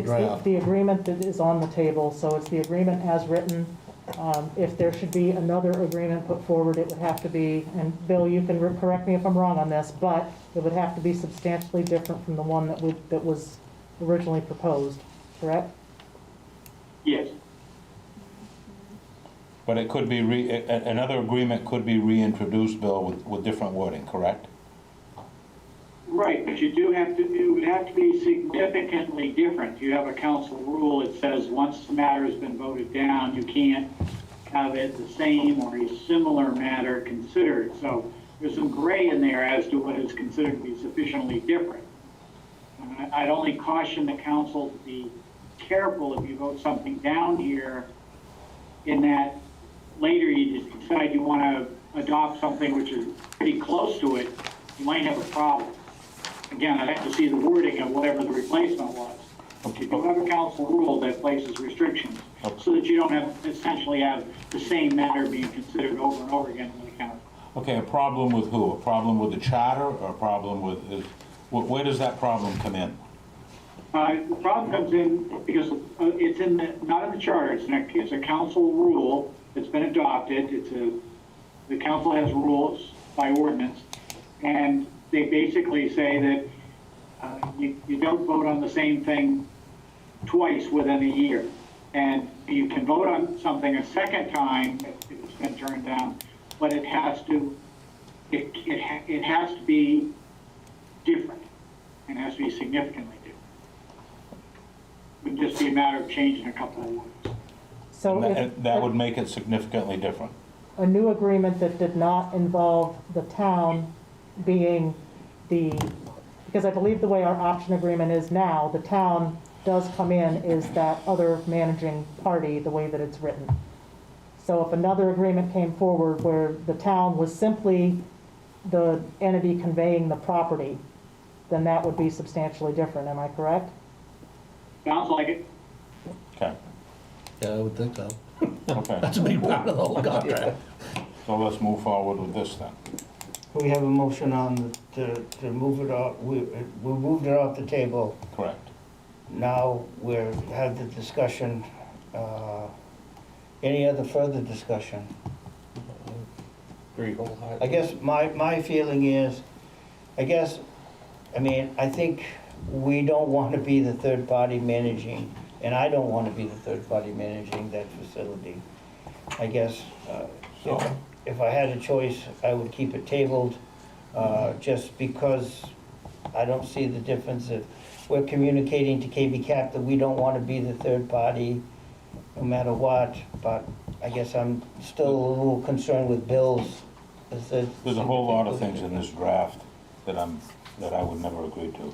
draft. the agreement that is on the table, so it's the agreement as written. If there should be another agreement put forward, it would have to be, and Bill, you can correct me if I'm wrong on this, but it would have to be substantially different from the one that was originally proposed, correct? Yes. But it could be, another agreement could be reintroduced, Bill, with different wording, correct? Right, but it would have to be significantly different. You have a council rule that says once the matter has been voted down, you can't have it the same or a similar matter considered. So there's some gray in there as to what is considered to be sufficiently different. I'd only caution the council to be careful if you vote something down here, in that later you just decide you want to adopt something which is pretty close to it, you might have a problem. Again, I'd have to see the wording of whatever the replacement was. But you do have a council rule that places restrictions so that you don't essentially have the same matter being considered over and over again in the county. Okay, a problem with who? A problem with the charter, or a problem with, where does that problem come in? The problem comes in because it's in the, not in the charter, it's a council rule that's been adopted. The council has rules by ordinance, and they basically say that you don't vote on the same thing twice within a year. And you can vote on something a second time if it's been turned down, but it has to be different. It has to be significantly different. It would just be a matter of changing a couple of words. So And that would make it significantly different. a new agreement that did not involve the town being because I believe the way our option agreement is now, the town does come in is that other managing party, the way that it's written. So if another agreement came forward where the town was simply the entity conveying the property, then that would be substantially different, am I correct? Sounds like it. Okay, Yeah, I would think so. okay. That's a big part of the whole contract. So let's move forward with this then. We have a motion on to move it off, we moved it off the table. Correct. Now we're, have the discussion, any other further discussion? Agree wholeheartedly. I guess my feeling is, I think we don't want to be the third party managing, and I don't want to be the third party managing that facility. I guess, if I had a choice, I would keep it tabled, just because I don't see the difference. If we're communicating to KB Cap that we don't want to be the third party, no matter what, but I guess I'm still a little concerned with Bill's. There's a whole lot of things in this draft that I would never agree to.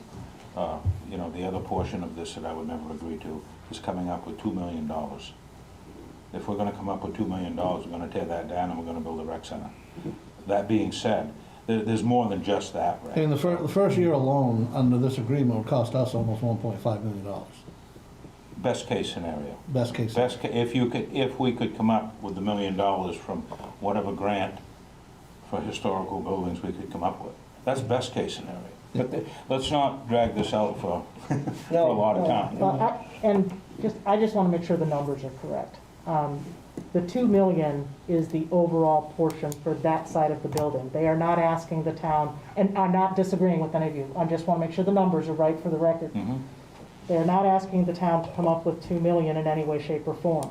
You know, the other portion of this that I would never agree to is coming up with $2 million. If we're gonna come up with $2 million, we're gonna tear that down and we're gonna build a rec center. That being said, there's more than just that, right? And the first year alone, under this agreement, would cost us almost $1.5 million. Best case scenario. Best case. If we could come up with $1 million from whatever grant for historical buildings we could come up with. That's best case scenario. But let's not drag this out for a lot of time. Well, I just want to make sure the numbers are correct. The 2 million is the overall portion for that side of the building. They are not asking the town, and I'm not disagreeing with any of you, I just want to make sure the numbers are right for the record. Mhm. They're not asking the town to come up with 2 million in any way, shape, or form.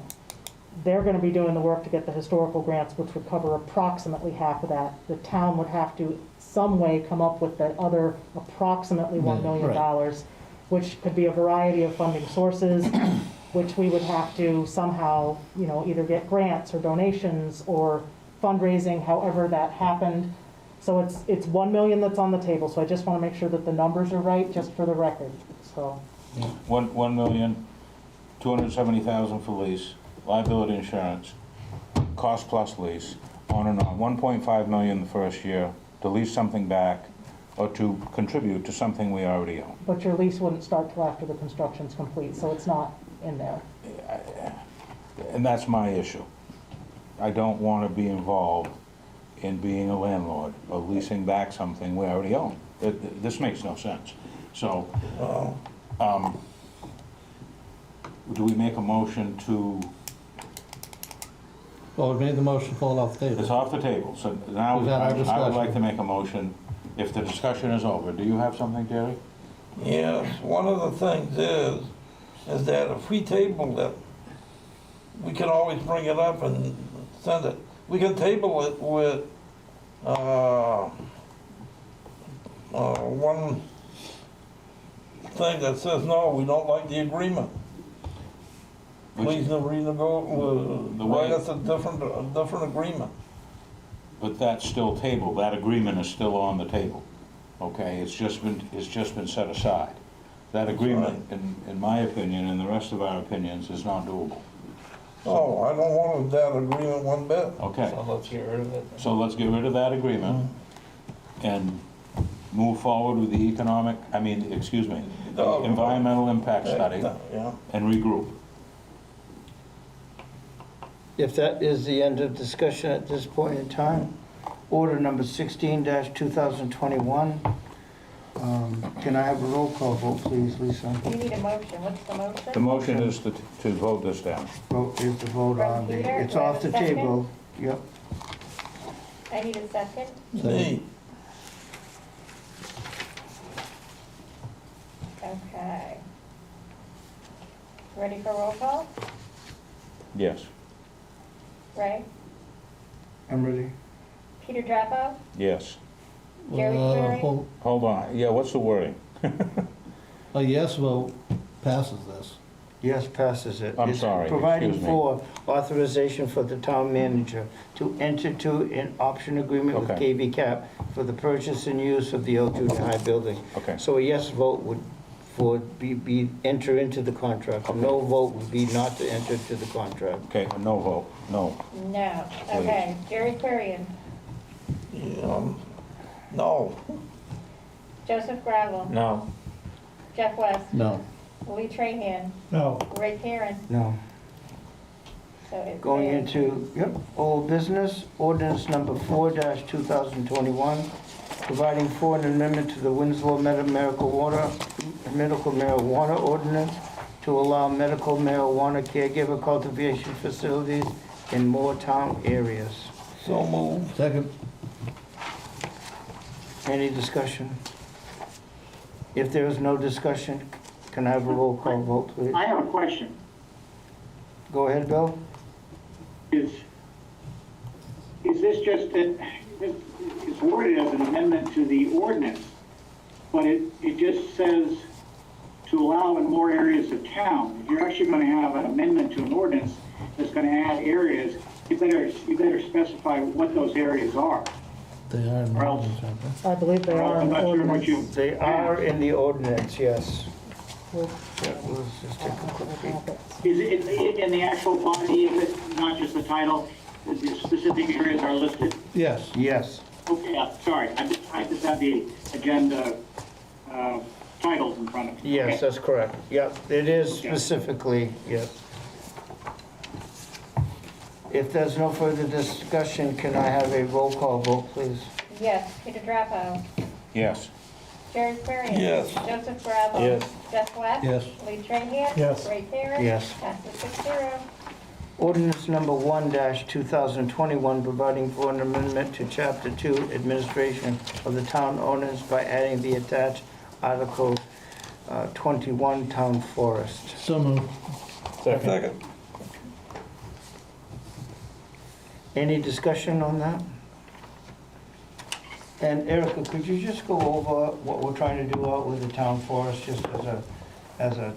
They're going to be doing the work to get the historical grants, which would cover approximately half of that. The town would have to, some way, come up with that other approximately $1 million, right. which could be a variety of funding sources, which we would have to somehow, either get grants or donations or fundraising, however that happened. So it's 1 million that's on the table, so I just want to make sure that the numbers are right, just for the record, so. 1,270,000 for lease, liability insurance, cost plus lease, on and on. 1.5 million the first year to lease something back or to contribute to something we already own. But your lease wouldn't start till after the construction's complete, so it's not in there. And that's my issue. I don't want to be involved in being a landlord or leasing back something we already own. This makes no sense. So, do we make a motion to? Well, we made the motion fall off the table. It's off the table, so now We've had our I would discussion. like to make a motion, if the discussion is over. Do you have something, Terry? Yes, one of the things is that if we table it, we can always bring it up and send it. We can table it with, one thing that says, no, we don't like the agreement. Please renegotiate, write us a different agreement. But that's still tabled, that agreement is still on the table, okay? It's just been set aside. That agreement, in my opinion, and the rest of our opinions, is not doable. Oh, I don't want that agreement one bit. Okay, So let's get rid of it. so let's get rid of that agreement and move forward with the environmental impact study Yeah. and regroup. If that is the end of discussion at this point in time, order number 16-2021, Can I have a roll call vote, please, Lisa? You need a motion. What's the motion? The motion is to vote this down. Vote is to vote on the, Peter, it's do I have off a the second? table. Yep. I need a second. Me. Okay. Ready for roll call? Yes. Ray? I'm ready. Peter Drapo? Yes. Jerry Clary? Hold on. Yeah, what's the wording? A yes vote passes this. Yes, passes it. I'm It's sorry, Providing excuse me. for authorization for the town manager to enter into an option agreement with Okay. KV Cap for the purchase and use of the old junior high building. Okay. So a yes vote would be enter into the contract. A no vote would be not to enter into the contract. Okay, a no vote, no. No. Okay. Jerry Clarion? No. Joseph Gravel? No. Jeff West? No. Lee Trahan? No. Ray Karen? No. So it Going fails. into, old business, ordinance number 4-2021, providing for an amendment to the Winslow medical marijuana ordinance to allow medical marijuana caregiver cultivation facilities in more town areas. So moved. Second. Any discussion? If there is no discussion, can I have a roll call vote, please? I have a question. Go ahead, Bill. Is this just that, it's worded as an amendment to the ordinance, but it just says to allow in more areas of town. If you're actually gonna have an amendment to an ordinance that's gonna add areas, you better specify what those areas are. They are in the Or else- ordinance, aren't they? I believe they are I'm in the not sure what ordinance. you. They are in the ordinance, yes. We'll- Yeah, let's just take a quick peek. Is it in the actual body of it, not just the title, the specific areas are listed? Yes. Yes. Okay, sorry, I just have the agenda titles in front of me. Yes, Okay. that's correct. Yep, it is Okay. specifically, yes. If there's no further discussion, can I have a roll call vote, please? Yes. Peter Drapo? Yes. Jerry Clarion? Yes. Joseph Gravel? Yes. Jeff West? Yes. Lee Trahan? Yes. Ray Karen? Yes. Passes 6-0. Ordinance number 1-2021, providing for an amendment to Chapter 2, Administration of the Town Ordinance by adding the attached Article 21, Town Forest. So moved. Second. Any discussion on that? And Erica, could you just go over what we're trying to do out with the town forest, just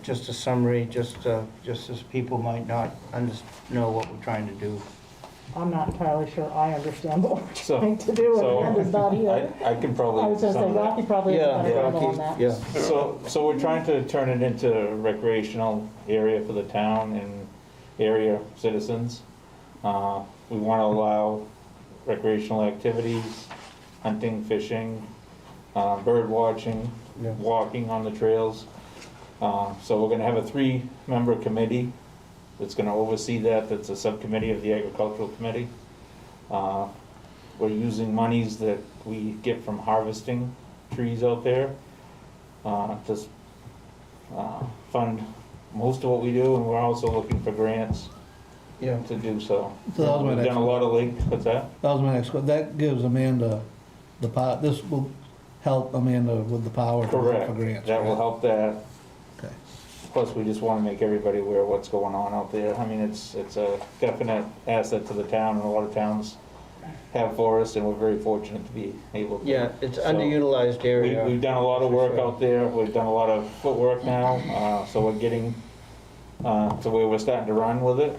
just a summary, just as people might not know what we're trying to do? I'm not entirely sure I understand what we're So- trying to do, so- and Amanda's not here. I can probably. I was gonna say, sum it up. Rocky probably has a better handle on that. Yeah. So we're trying to turn it into a recreational area for the town and area citizens. We want to allow recreational activities, hunting, fishing, bird watching, Yeah. walking on the trails. So we're gonna have a 3-member committee that's gonna oversee that. That's a subcommittee of the agricultural committee. We're using monies that we get from harvesting trees out there to fund most of what we do, and we're also looking for grants Yeah. to do so. So that was my We've next done a lot of what's that? That was my next question. That gives Amanda the power, this will help Amanda with the power to look Correct. for grants. That will right? help that. Okay. Plus, we just want to make everybody aware of what's going on out there. I mean, it's a definite asset to the town, and a lot of towns have forests, and we're very fortunate to be able to. Yeah, it's So, underutilized area. We've done a lot of for work sure. out there. We've done a lot of footwork now, so we're getting to where we're starting to run with it.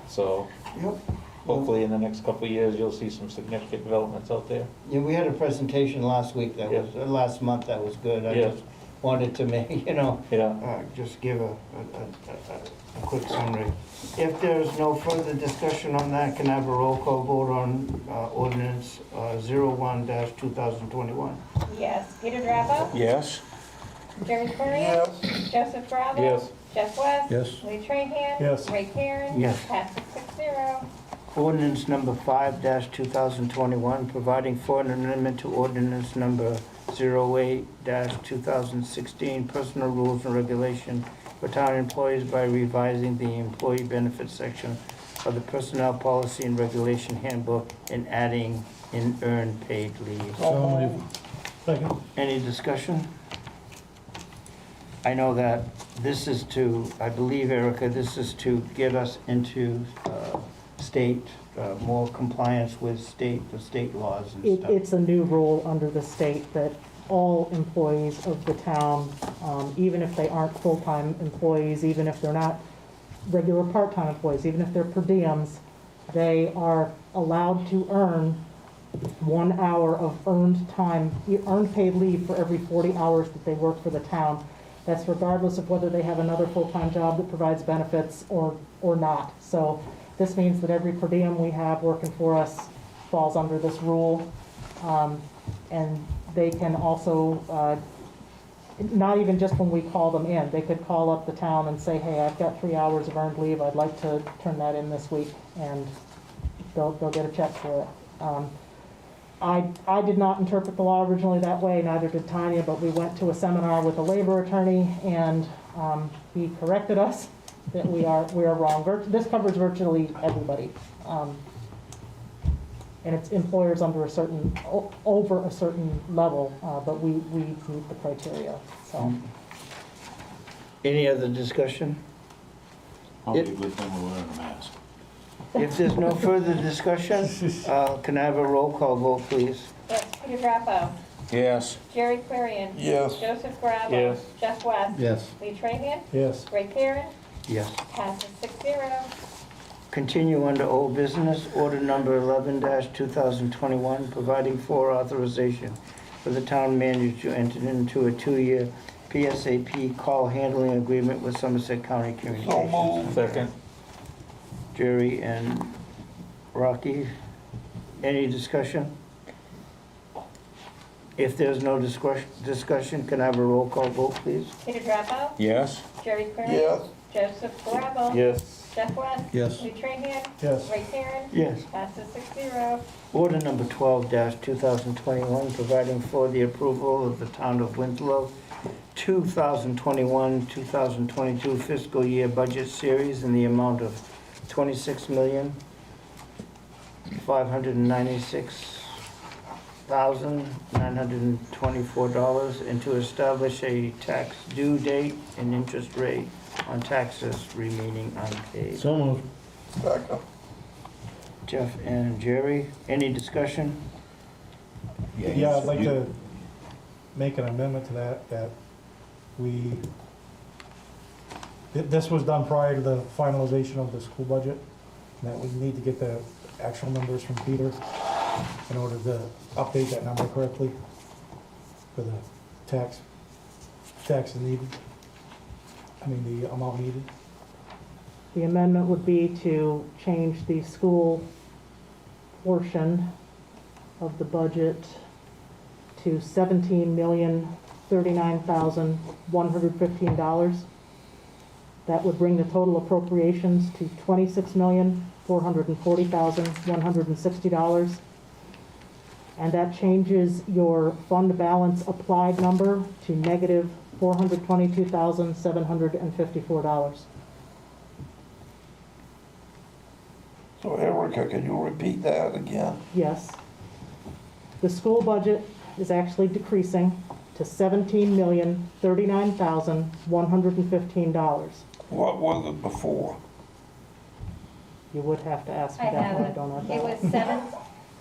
So Yep. hopefully in the next couple of years, you'll see some significant developments out there. Yeah, we had a presentation last week that was, last month that was good. I Yeah. just wanted to make, Yeah. just give a quick summary. If there's no further discussion on that, can I have a roll call vote on ordinance 01-2021? Yes. Peter Drapo? Yes? Jerry Clarion? Joseph Gravel? Yes. Jeff West? Yes. Lee Trahan? Yes. Ray Karen? Yes. Passes 6-0. Ordinance number 5-2021, providing for an amendment to ordinance number 08-2016 personal rules and regulation for town employees by revising the employee benefits section of the personnel policy and regulation handbook and adding in earned paid leave. So moved. Second. Any discussion? I know that this is to, I believe, Erica, this is to get us into state, more compliance with the state laws and stuff. It's a new rule under the state that all employees of the town, even if they aren't full-time employees, even if they're not regular part-time employees, even if they're per diems, they are allowed to earn 1 hour of earned time, earned paid leave for every 40 hours that they work for the town. That's regardless of whether they have another full-time job that provides benefits or not. So this means that every per diem we have working for us falls under this rule. And they can also, not even just when we call them in, they could call up the town and say, hey, I've got 3 hours of earned leave, I'd like to turn that in this week, and they'll get a check for it. I did not interpret the law originally that way, neither did Tanya, but we went to a seminar with a labor attorney, and he corrected us that we are wrong. This covers virtually everybody. And it's employers under over a certain level, but we meet the criteria, so. Any other discussion? Probably a good thing we're wearing a mask. If there's no further discussion, can I have a roll call vote, please? Yes, Peter Grappo. Yes. Jerry Clarion. Yes. Joseph Grabo. Yes. Jeff West. Yes. Lee Trahan. Yes. Ray Karen. Yes. Passes 6-0. Continue under old business, order number 11-2021, providing for authorization for the town manager to enter into a 2-year PSAP call handling agreement with Somerset County Communications. Second. Jerry and Rocky, any discussion? If there's no discussion, can I have a roll call vote, please? Peter Grappo. Yes. Jerry Clarion. Yes. Joseph Grabo. Yes. Jeff West. Yes. Lee Trahan. Yes. Ray Karen. Yes. Passes 6-0. Order number 12-2021, providing for the approval of the Town of Winslow 2021-2022 fiscal year budget series in the amount of $26,596,924, and to establish a tax due date and interest rate on taxes remaining unpaid. So moved. Second. Jeff and Jerry, any discussion? Yeah, I'd like to make an amendment to that this was done prior to the finalization of the school budget, and that we need to get the actual numbers from Peter in order to update that number correctly for the taxes needed, the amount needed. The amendment would be to change the school portion of the budget to $17,039,115. That would bring the total appropriations to $26,440,160. And that changes your fund balance applied number to negative $422,754. So Erica, can you repeat that again? Yes. The school budget is actually decreasing to $17,039,115. What was it before? You would have to ask me I that have one, I it. don't know.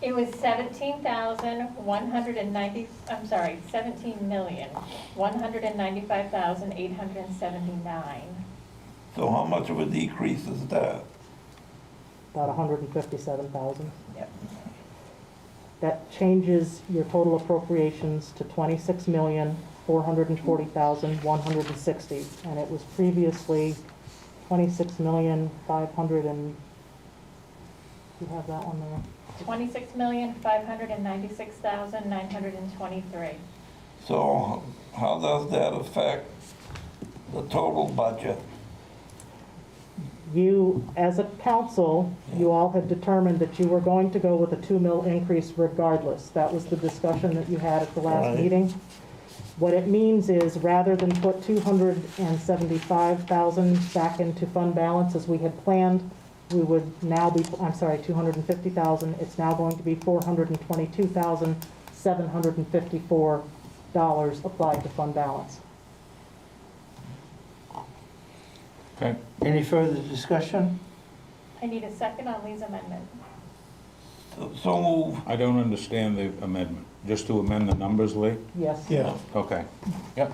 It was 17,195,879. So how much of a decrease is that? About 157,000. Yep. That changes your total appropriations to $26,440,160, and it was previously $26,500,000 and, you have that one there? $26,596,923. So how does that affect the total budget? You, as a council, you all had determined that you were going to go with a 2 mil increase regardless. That was the discussion that you had at the last Right. meeting. What it means is, rather than put 275,000 back into fund balance as we had planned, we would now be, I'm sorry, 250,000, it's now going to be $422,754 applied to fund balance. Okay. Any further discussion? I need a second on Lee's amendment. So move. I don't understand the amendment. Just to amend the numbers, Lee? Yes. Yeah. Okay. Yep.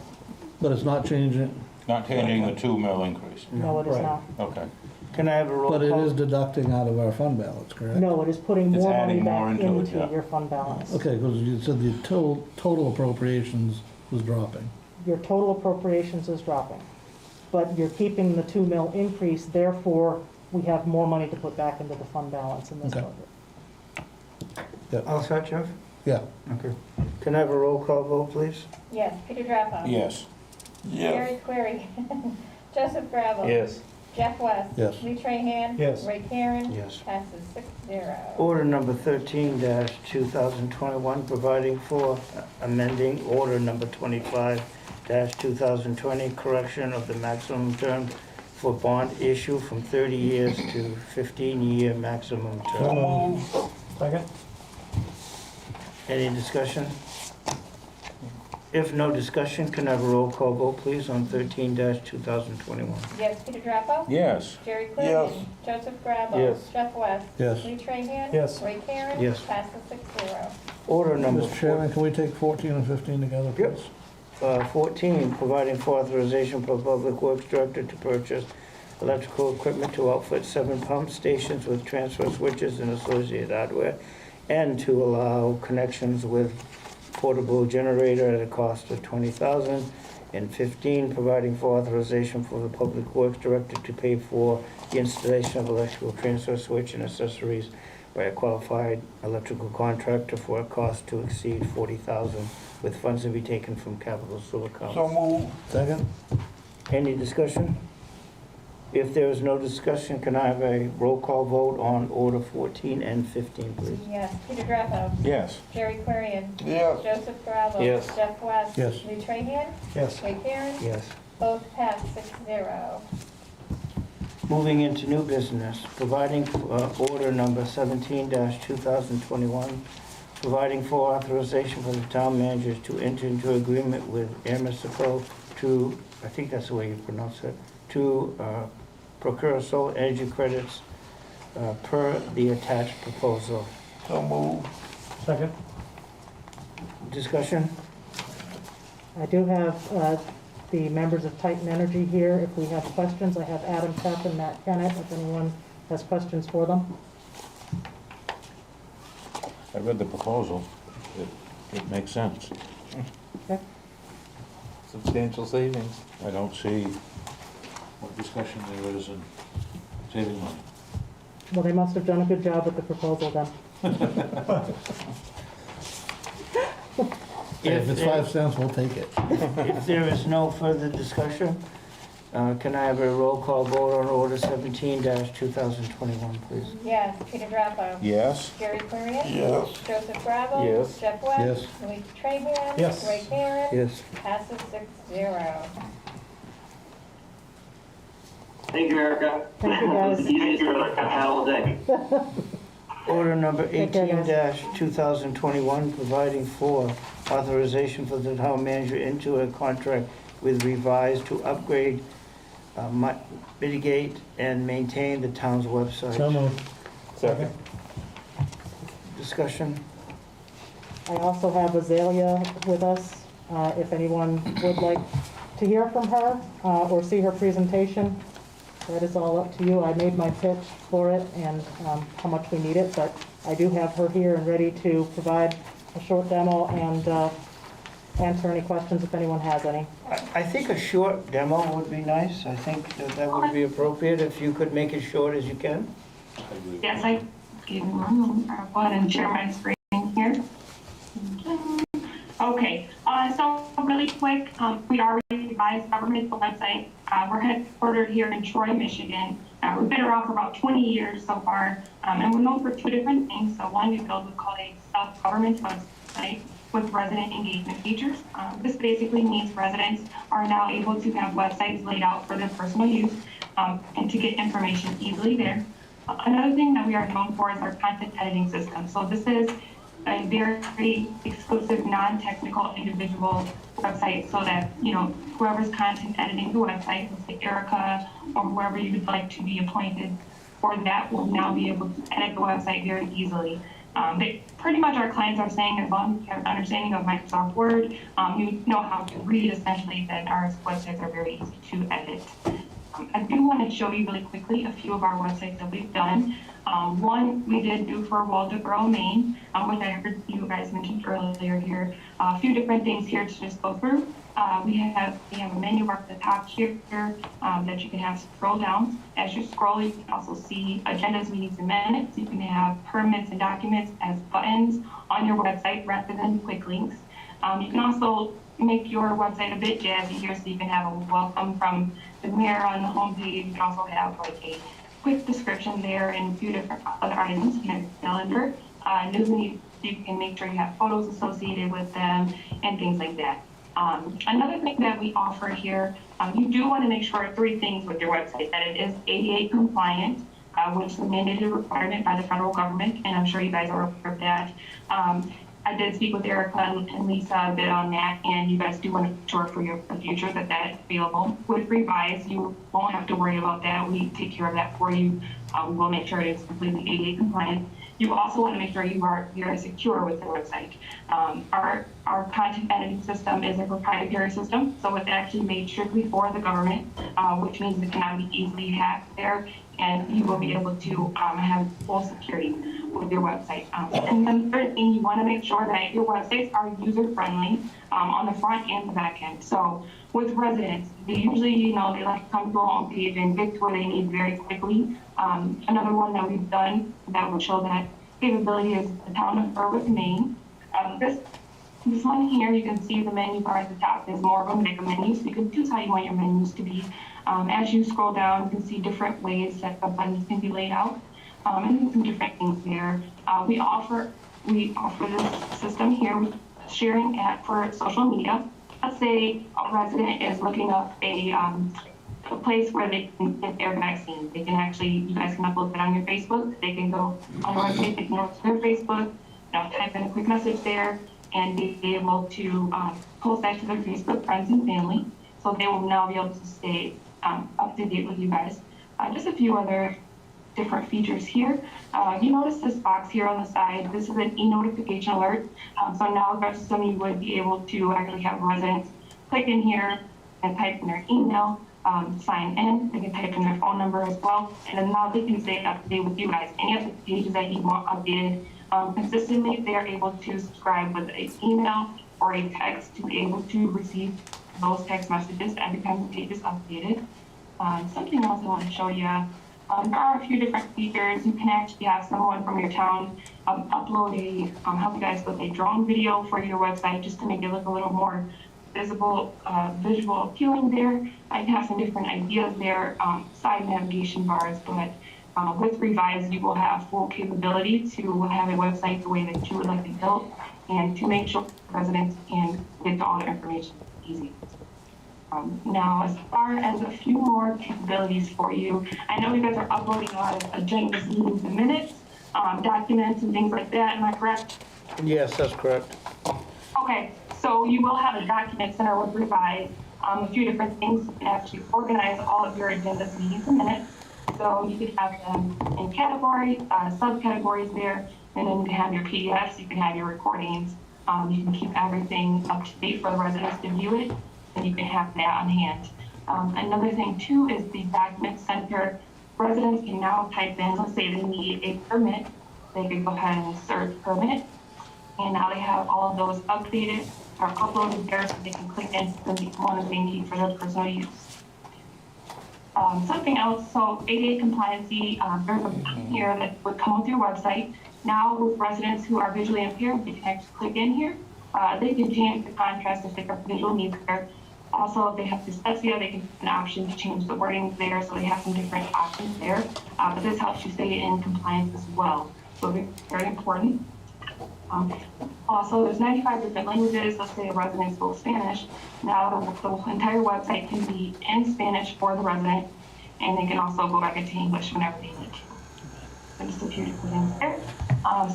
But it's not changing, Not changing the 2 mil increase. No, it is Right. not. Okay. Can I have a roll but it call? is deducting out of our fund balance, correct? No, it is putting It's more money adding more back into it, into yeah. your fund balance. Okay, because you said the total appropriations was dropping. Your total appropriations is dropping, but you're keeping the 2 mil increase, therefore, we have more money to put back into the fund balance in this Okay. budget. All set, Jeff? Yeah. Okay. Can I have a roll call vote, please? Yes, Peter Drappo. Yes. Yes. Gary Query. Joseph Gravel. Yes. Jeff West. Yes. Lee Trahan. Yes. Ray Karen. Yes. Passes 6-0. Order number 13-2021, providing for amending order number 25-2020, correction of the maximum term for bond issue from 30 years to 15-year maximum So term. move. Second? Any discussion? If no discussion, can I have a roll call vote, please, on 13-2021? Yes, Peter Drappo. Yes. Jerry Query. Yes. Joseph Gravel. Yes. Jeff West. Yes. Lee Trahan. Yes. Ray Karen. Yes. Passes 6-0. Order number Mr. Chairman, can we take 14 and 15 together, Yep. please? 14, providing for authorization for Public Works Director to purchase electrical equipment to outfit 7 pump stations with transfer switches and associated hardware, and to allow connections with portable generator at a cost of $20,000. And 15, providing for authorization for the Public Works Director to pay for the installation of electrical transfer switch and accessories by a qualified electrical contractor for a cost to exceed $40,000, with funds to be taken from capital sewer accounts. So move. Second? Any discussion? If there is no discussion, can I have a roll call vote on order 14 and 15, please? Yes, Peter Drappo. Yes. Jerry Querian. Yes. Joseph Gravel. Yes. Jeff West. Yes. Lee Trahan. Yes. Ray Karen. Yes. Both pass 6-0. Moving into new business, providing order number 17-2021, providing for authorization for the town managers to enter into agreement with Amersco to, I think that's the way you pronounce it, to procure solar energy credits per the attached proposal. So move. Second? Discussion? I do have the members of Titan Energy here. If we have questions, I have Adam Peck and Matt Kennett, if anyone has questions for them. I read the proposal. It makes sense. Okay. Substantial savings. I don't see what discussion there is in saving money. Well, they must have done a good job with the proposal then. If it's 5 cents, we'll take it. If there is no further discussion, can I have a roll call vote on order 17-2021, please? Yes, Peter Drappo. Yes. Jerry Querian. Yes. Joseph Gravel. Yes. Jeff West. Yes. Lee Trahan. Yes. Ray Karen. Yes. Passes 6-0. Thank you, Erica. Thank you, guys. You guys are like a hell day. Order number Take care, guys. 18-2021, providing for authorization for the town manager into a contract with Revise to upgrade, mitigate, and maintain the town's website. So moved. Second? Discussion? I also have Azalea with us, if anyone would like to hear from her or see her presentation. That is all up to you. I made my pitch for it and how much we need it, but I do have her here and ready to provide a short demo and answer any questions if anyone has any. I think a short demo would be nice. I think that would be appropriate if you could make it short as you can. Yes, I gave one. I'll go ahead and share my screen here. Okay, so really quick, we are Revise Government, the website. We're headquartered here in Troy, Michigan. We've been around for about 20 years so far, and we're known for two different things. So one, we build what's called a self-government website with resident engagement features. This basically means residents are now able to have websites laid out for their personal use and to get information easily there. Another thing that we are known for is our content editing system. So this is a very exclusive, non-technical individual website so that, you know, whoever's content editing the website, let's say Erica or whoever you would like to be appointed for that, will now be able to edit the website very easily. Pretty much our clients are saying as long as you have an understanding of Microsoft Word, you know how to read essentially, then our websites are very easy to edit. I do want to show you really quickly a few of our websites that we've done. One we did do for Waldoboro, Maine, which I heard you guys mentioned earlier here. A few different things here to just go through. We have a menu bar at the top here that you can have scroll down. As you scroll, you can also see agendas, meetings, and minutes. You can have permits and documents as buttons on your website rather than quick links. You can also make your website a bit jazzy here, so you can have a welcome from the mayor on the homepage. You can also have like a quick description there and a few different other items. You can have a calendar, news and you can make sure you have photos associated with them and things like that. Another thing that we offer here, you do want to make sure three things with your website: that it is ADA compliant, which is a mandated requirement by the federal government, and I'm sure you guys are aware of that. I did speak with Erica and Lisa a bit on that, and you guys do want to make sure for your future that that is available. With Revise, you won't have to worry about that. We take care of that for you. We will make sure it is completely ADA compliant. You also want to make sure you are very secure with the website. Our content editing system is a proprietary system, so it's actually made strictly for the government, which means it cannot be easily hacked there, and you will be able to have full security with your website. And then the third thing, you want to make sure that your websites are user-friendly on the front and the back end. So with residents, they usually, you know, they like to come to a home page and get to what they need very quickly. Another one that we've done that will show that capability is the town of Berwick, Maine. This one here, you can see the menu bar at the top is more of a mega menu, so you can choose how you want your menus to be. As you scroll down, you can see different ways that the buttons can be laid out, and some different things there. We offer this system here, sharing app for social media. Let's say a resident is looking up a place where they can get their vaccine. They can actually, you guys can upload that on your Facebook. They can go on our website, they can go to their Facebook, you know, type in a quick message there, and be able to post that to their Facebook friends and family. So they will now be able to stay up to date with you guys. Just a few other different features here. You notice this box here on the side. This is an e-notification alert. So now with our system, you would be able to actually have residents click in here and type in their email, sign in. They can type in their phone number as well. And then now they can stay up to date with you guys. Any of the pages that you want updated consistently, they are able to subscribe with an email or a text to be able to receive those text messages every time the page is updated. Something else I want to show you. There are a few different features. You can actually have someone from your town upload help you guys with a drone video for your website just to make it look a little more visible, visual appealing there. I have some different ideas there, side navigation bars, but with Revise, you will have full capability to have a website the way that you would like it built and to make sure residents can get to all their information easy. Now, as far as a few more capabilities for you, I know you guys are uploading a lot of agendas, meetings, and minutes, documents, and things like that. Am I correct? Yes, that's correct. Okay, so you will have a document center with Revise, a few different things. You can actually organize all of your agendas, meetings, and minutes. So you could have them in categories, subcategories there, and then you can have your PDFs, you can have your recordings. You can keep everything up to date for the residents to view it, and you can have that on hand. Another thing too is the document center. Residents can now type in, let's say they need a permit, they can go ahead and search permit, and now they have all of those updated or uploaded there so they can click into the one that they need for their personal use. Something else, so ADA compliancy, there's a button here that would come with your website. Now with residents who are visually impaired, they can actually click in here. They can change the contrast if they have visual needs there. Also, if they have dyslexia, they can have an option to change the wording there, so they have some different options there. But this helps you stay in compliance as well, so very important. Also, there's 95 different languages. Let's say a resident spoke Spanish. Now the entire website can be in Spanish for the resident, and they can also go back into English whenever they need to. So just a few different things there.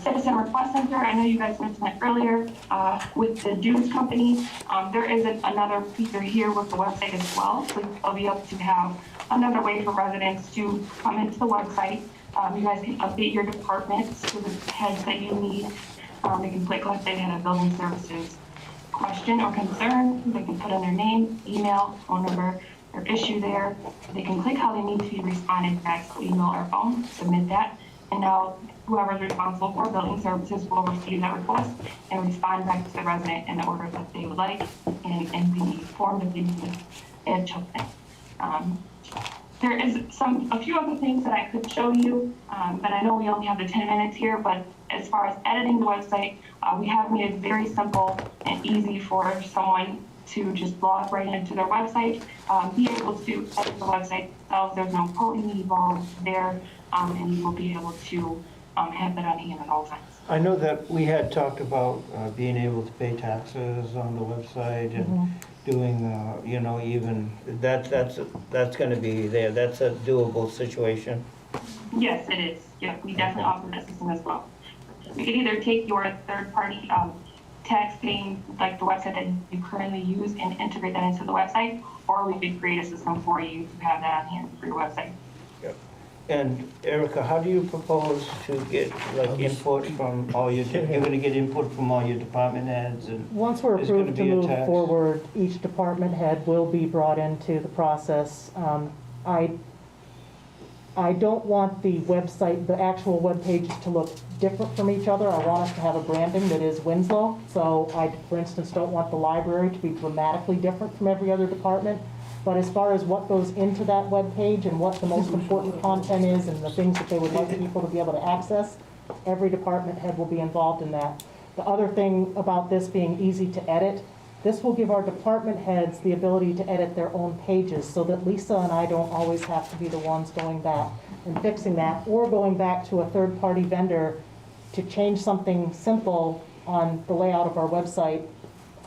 Citizen Request Center, I know you guys mentioned it earlier, with the dues company. There is another feature here with the website as well. So you'll be able to have another way for residents to come into the website. You guys can update your departments to the heads that you need. They can click, let's say they had a building services question or concern. They can put in their name, email, phone number, their issue there. They can click how they need to be responded back, so email or phone, submit that. And now whoever's responsible for building services will receive that request and respond back to the resident in the order that they would like and in the form that they need and chosen. There is a few other things that I could show you, but I know we only have the 10 minutes here, but as far as editing the website, we have made it very simple and easy for someone to just log right into their website, be able to edit the website themselves. There's no coding involved there, and you will be able to have that on hand at all times. I know that we had talked about being able to pay taxes on the website and doing, you know, even, that's going to be there. That's a doable situation. Yes, it is. Yeah, we definitely offer that system as well. We could either take your third-party tax paying, like the website that you currently use, and integrate that into the website, or we could create a system for you to have that on hand for your website. Yep. And Erica, how do you propose to get like input from all your, you're going to get input from all your department heads? And once we're there's gonna approved to be a move tax? forward, each department head will be brought into the process. I don't want the website, the actual web pages to look different from each other. I want us to have a branding that is Winslow. So I, for instance, don't want the library to be dramatically different from every other department. But as far as what goes into that web page and what the most important content is and the things that they would like people to be able to access, every department head will be involved in that. The other thing about this being easy to edit, this will give our department heads the ability to edit their own pages so that Lisa and I don't always have to be the ones going back and fixing that, or going back to a third-party vendor to change something simple on the layout of our website,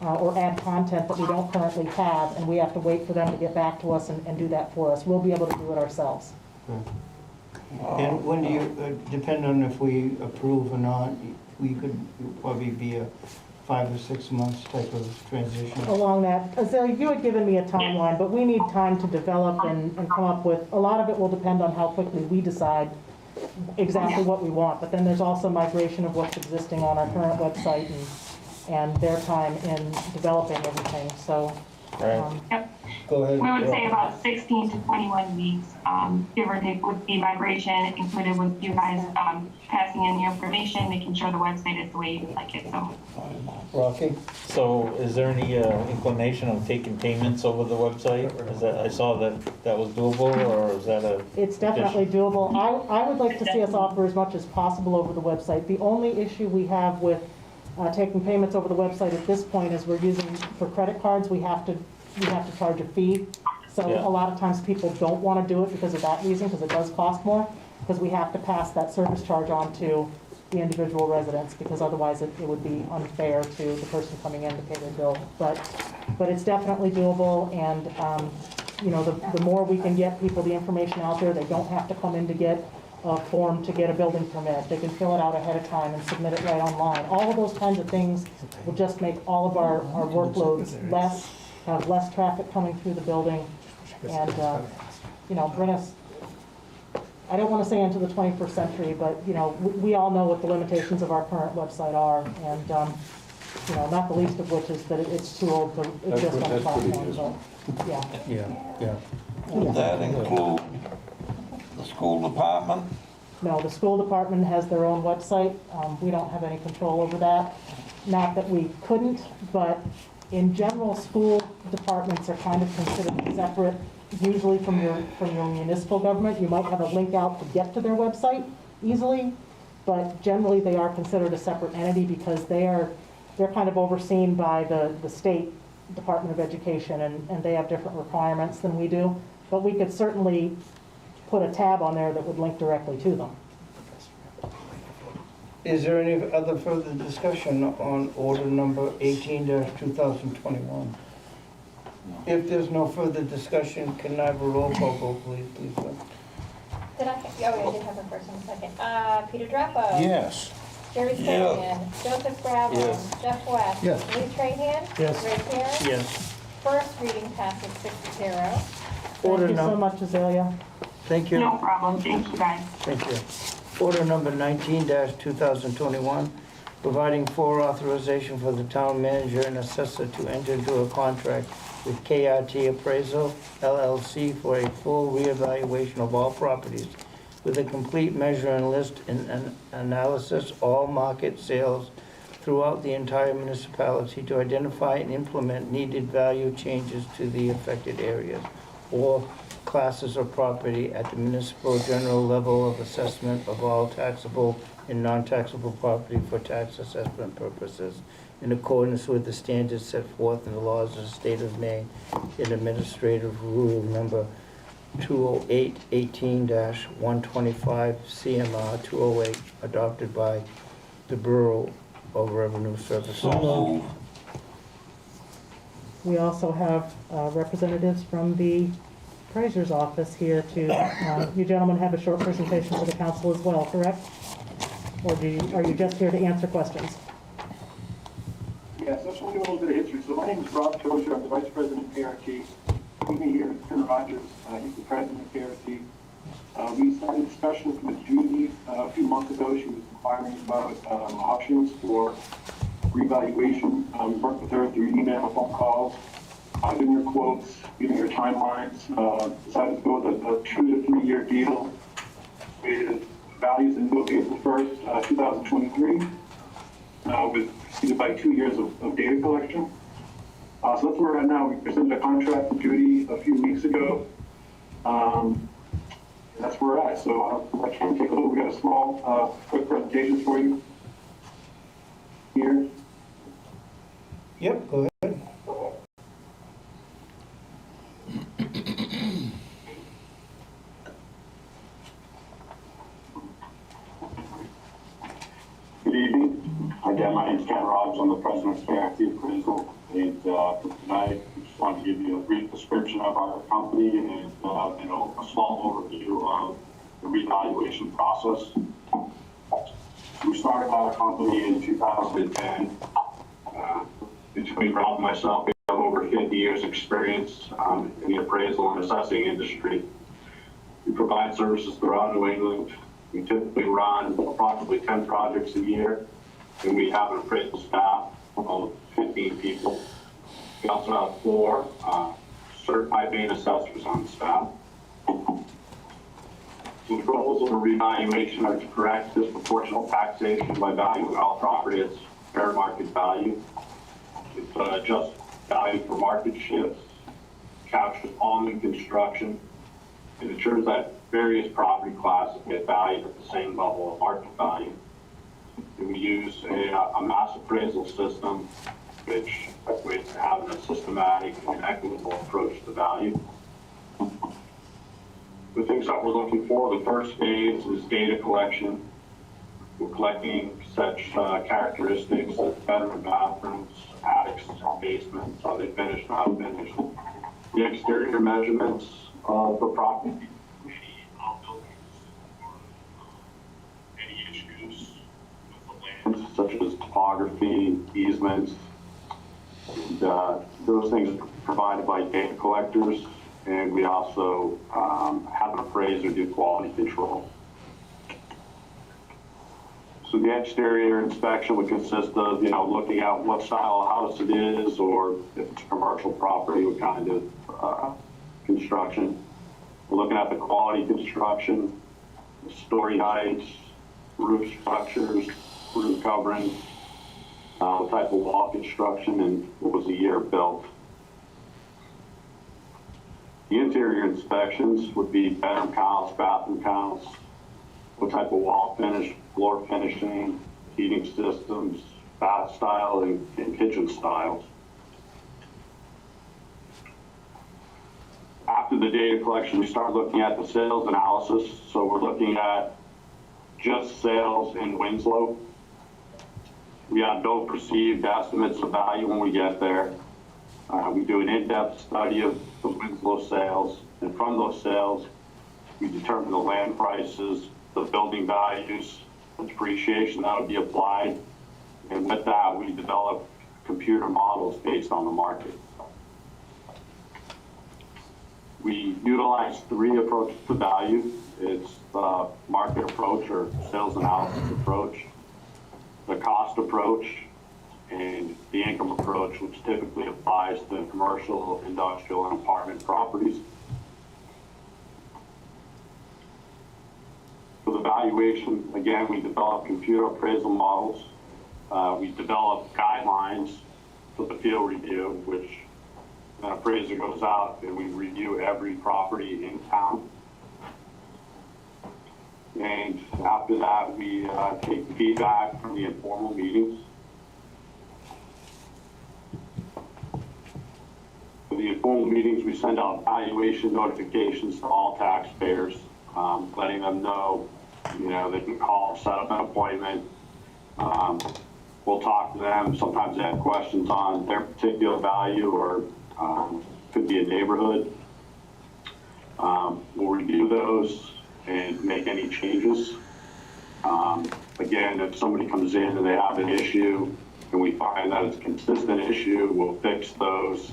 or add content that we don't currently have, and we have to wait for them to get back to us and do that for us. We'll be able to do it ourselves. And when do you, depend on if we approve or not, we could probably be a 5 or 6 months type of transition? Along that, so you had given me a timeline, but we need time to develop and come up with, a lot of it will depend on how quickly we decide exactly what we want, but then there's also migration of what's existing on our current website and their time in developing everything, so. Yep. Go ahead. We would say about 16 to 21 weeks, give or take, with the migration included with you guys passing in your information, making sure the website is the way you would like it, so. Rocky? So is there any inclination of taking payments over the website? Is that, I saw that was doable, or is that a? It's definitely doable. I would like to see us offer as much as possible over the website. The only issue we have with taking payments over the website at this point is we're using, for credit cards, we have to charge a fee. So Yeah. a lot of times people don't want to do it because of that reason, because it does cost more, because we have to pass that service charge on to the individual residents, because otherwise it would be unfair to the person coming in to pay their bill. But it's definitely doable, and you know, the more we can get people the information out there, they don't have to come in to get a form to get a building permit. They can fill it out ahead of time and submit it right online. All of those kinds of things will just make all of our workloads less, have less traffic coming through the building, and you know, bring us, I don't want to say into the 21st century, but you know, we all know what the limitations of our current website are, and you know, not the least of which is that it's too old to exist on the platform. So, yeah. Would that include the school department? No, the school department has their own website. We don't have any control over that. Not that we couldn't, but in general, school departments are kind of considered separate, usually from your municipal government. You might have a link out to get to their website easily, but generally they are considered a separate entity because they're kind of overseen by the state Department of Education, and they have different requirements than we do, but we could certainly put a tab on there that would link directly to them. Is there any other further discussion on order number 18-2021? If there's no further discussion, can I have a roll call vote, please, Lisa? Did I, I did have a first and a second. Peter Drappo. Yes. Jerry Sterling. Joseph Bravo. Yes. Jeff West. Yes. Lee Trahan. Yes. Ray Karen. Yes. First reading passes 6-0. Order Thank you so num- much, Azalea. Thank you. No problem, thank you guys. Thank you. Order number 19-2021, providing for authorization for the town manager and assessor to enter into a contract with KRT Appraisal LLC for a full reevaluation of all properties with a complete measure and list and analysis all market sales throughout the entire municipality to identify and implement needed value changes to the affected areas or classes of property at the municipal general level of assessment of all taxable and non-taxable property for tax assessment purposes in accordance with the standards set forth in the laws of the state of Maine in Administrative Rule number 208-18-125 CMR 208 adopted by the Bureau of Revenue Services. We also have representatives from the appraiser's office here to, you gentlemen have a short presentation for the council as well, correct? Or are you just here to answer questions? Yes, let's look at a little bit of history. So my name is Rob Tozer. I'm the Vice President of KRT. With me here is Ken Rogers. He's the President of KRT. We started a discussion with Judy a few months ago. She was inquiring about options for revaluation. We worked with her through email and phone calls, giving her quotes, giving her timelines. Decided to go with a 2 to 3 year deal with values until April 1st, 2023, with by 2 years of data collection. So that's where we're at now. We presented a contract to Judy a few weeks ago. That's where we're at. So I can take a look. We got a small, quick presentation for you here. Yep, go ahead. Good evening. Again, my name is Ken Rogers. I'm the president of KRT Appraisal. And tonight, I just want to give you a brief description of our company and a small overview of the revaluation process. We started our company in 2010. Between Rob and myself, we have over 50 years experience in the appraisal and assessing industry. We provide services throughout New England. We typically run approximately 10 projects a year, and we have an appraisal staff of 15 people. We also have 4 certified Maine assessors on the staff. The goals of the revaluation are to correct disproportional taxation by valuing all property at fair market value. It adjusts value for market shifts, captures all new construction, and ensures that various property classes get valued at the same level of market value. And we use a mass appraisal system, which equates to having a systematic and equitable approach to value. The things that we're looking for, the first phase is data collection. We're collecting such characteristics as bedroom, bathrooms, attics, basements, are they finished, not finished. The exterior measurements of the property, any issues with the land, such as topography, easements, and those things are provided by data collectors. And we also have an appraiser do quality control. So the exterior inspection would consist of, looking at what style of house it is, or if it's a commercial property, what kind of construction. We're looking at the quality construction, the story heights, roof structures, roof coverings, the type of wall construction, and what was the year built. The interior inspections would be bedroom counts, bathroom counts, what type of wall finish, floor finishing, heating systems, bath style, and kitchen styles. after the data collection, we start looking at the sales analysis. So we're looking at just sales in Winslow. We have no perceived estimates of value when we get there. We do an in-depth study of the Winslow sales, and from those sales, we determine the land prices, the building values, the depreciation that would be applied, and with that, we develop computer models based on the market. We utilize 3 approaches to value. It's the market approach or sales analysis approach, the cost approach, and the income approach, which typically applies to commercial, industrial, and apartment properties. For the valuation, again, we develop computer appraisal models. We develop guidelines for the field review, which an appraiser goes out and we review every property in town. And after that, we take feedback from the informal meetings. For the informal meetings, we send out valuation notifications to all taxpayers, letting them know, they can call, set up an appointment. We'll talk to them. Sometimes they have questions on their particular value or could be a neighborhood. We'll review those and make any changes. Again, if somebody comes in and they have an issue and we find that it's a consistent issue, we'll fix those,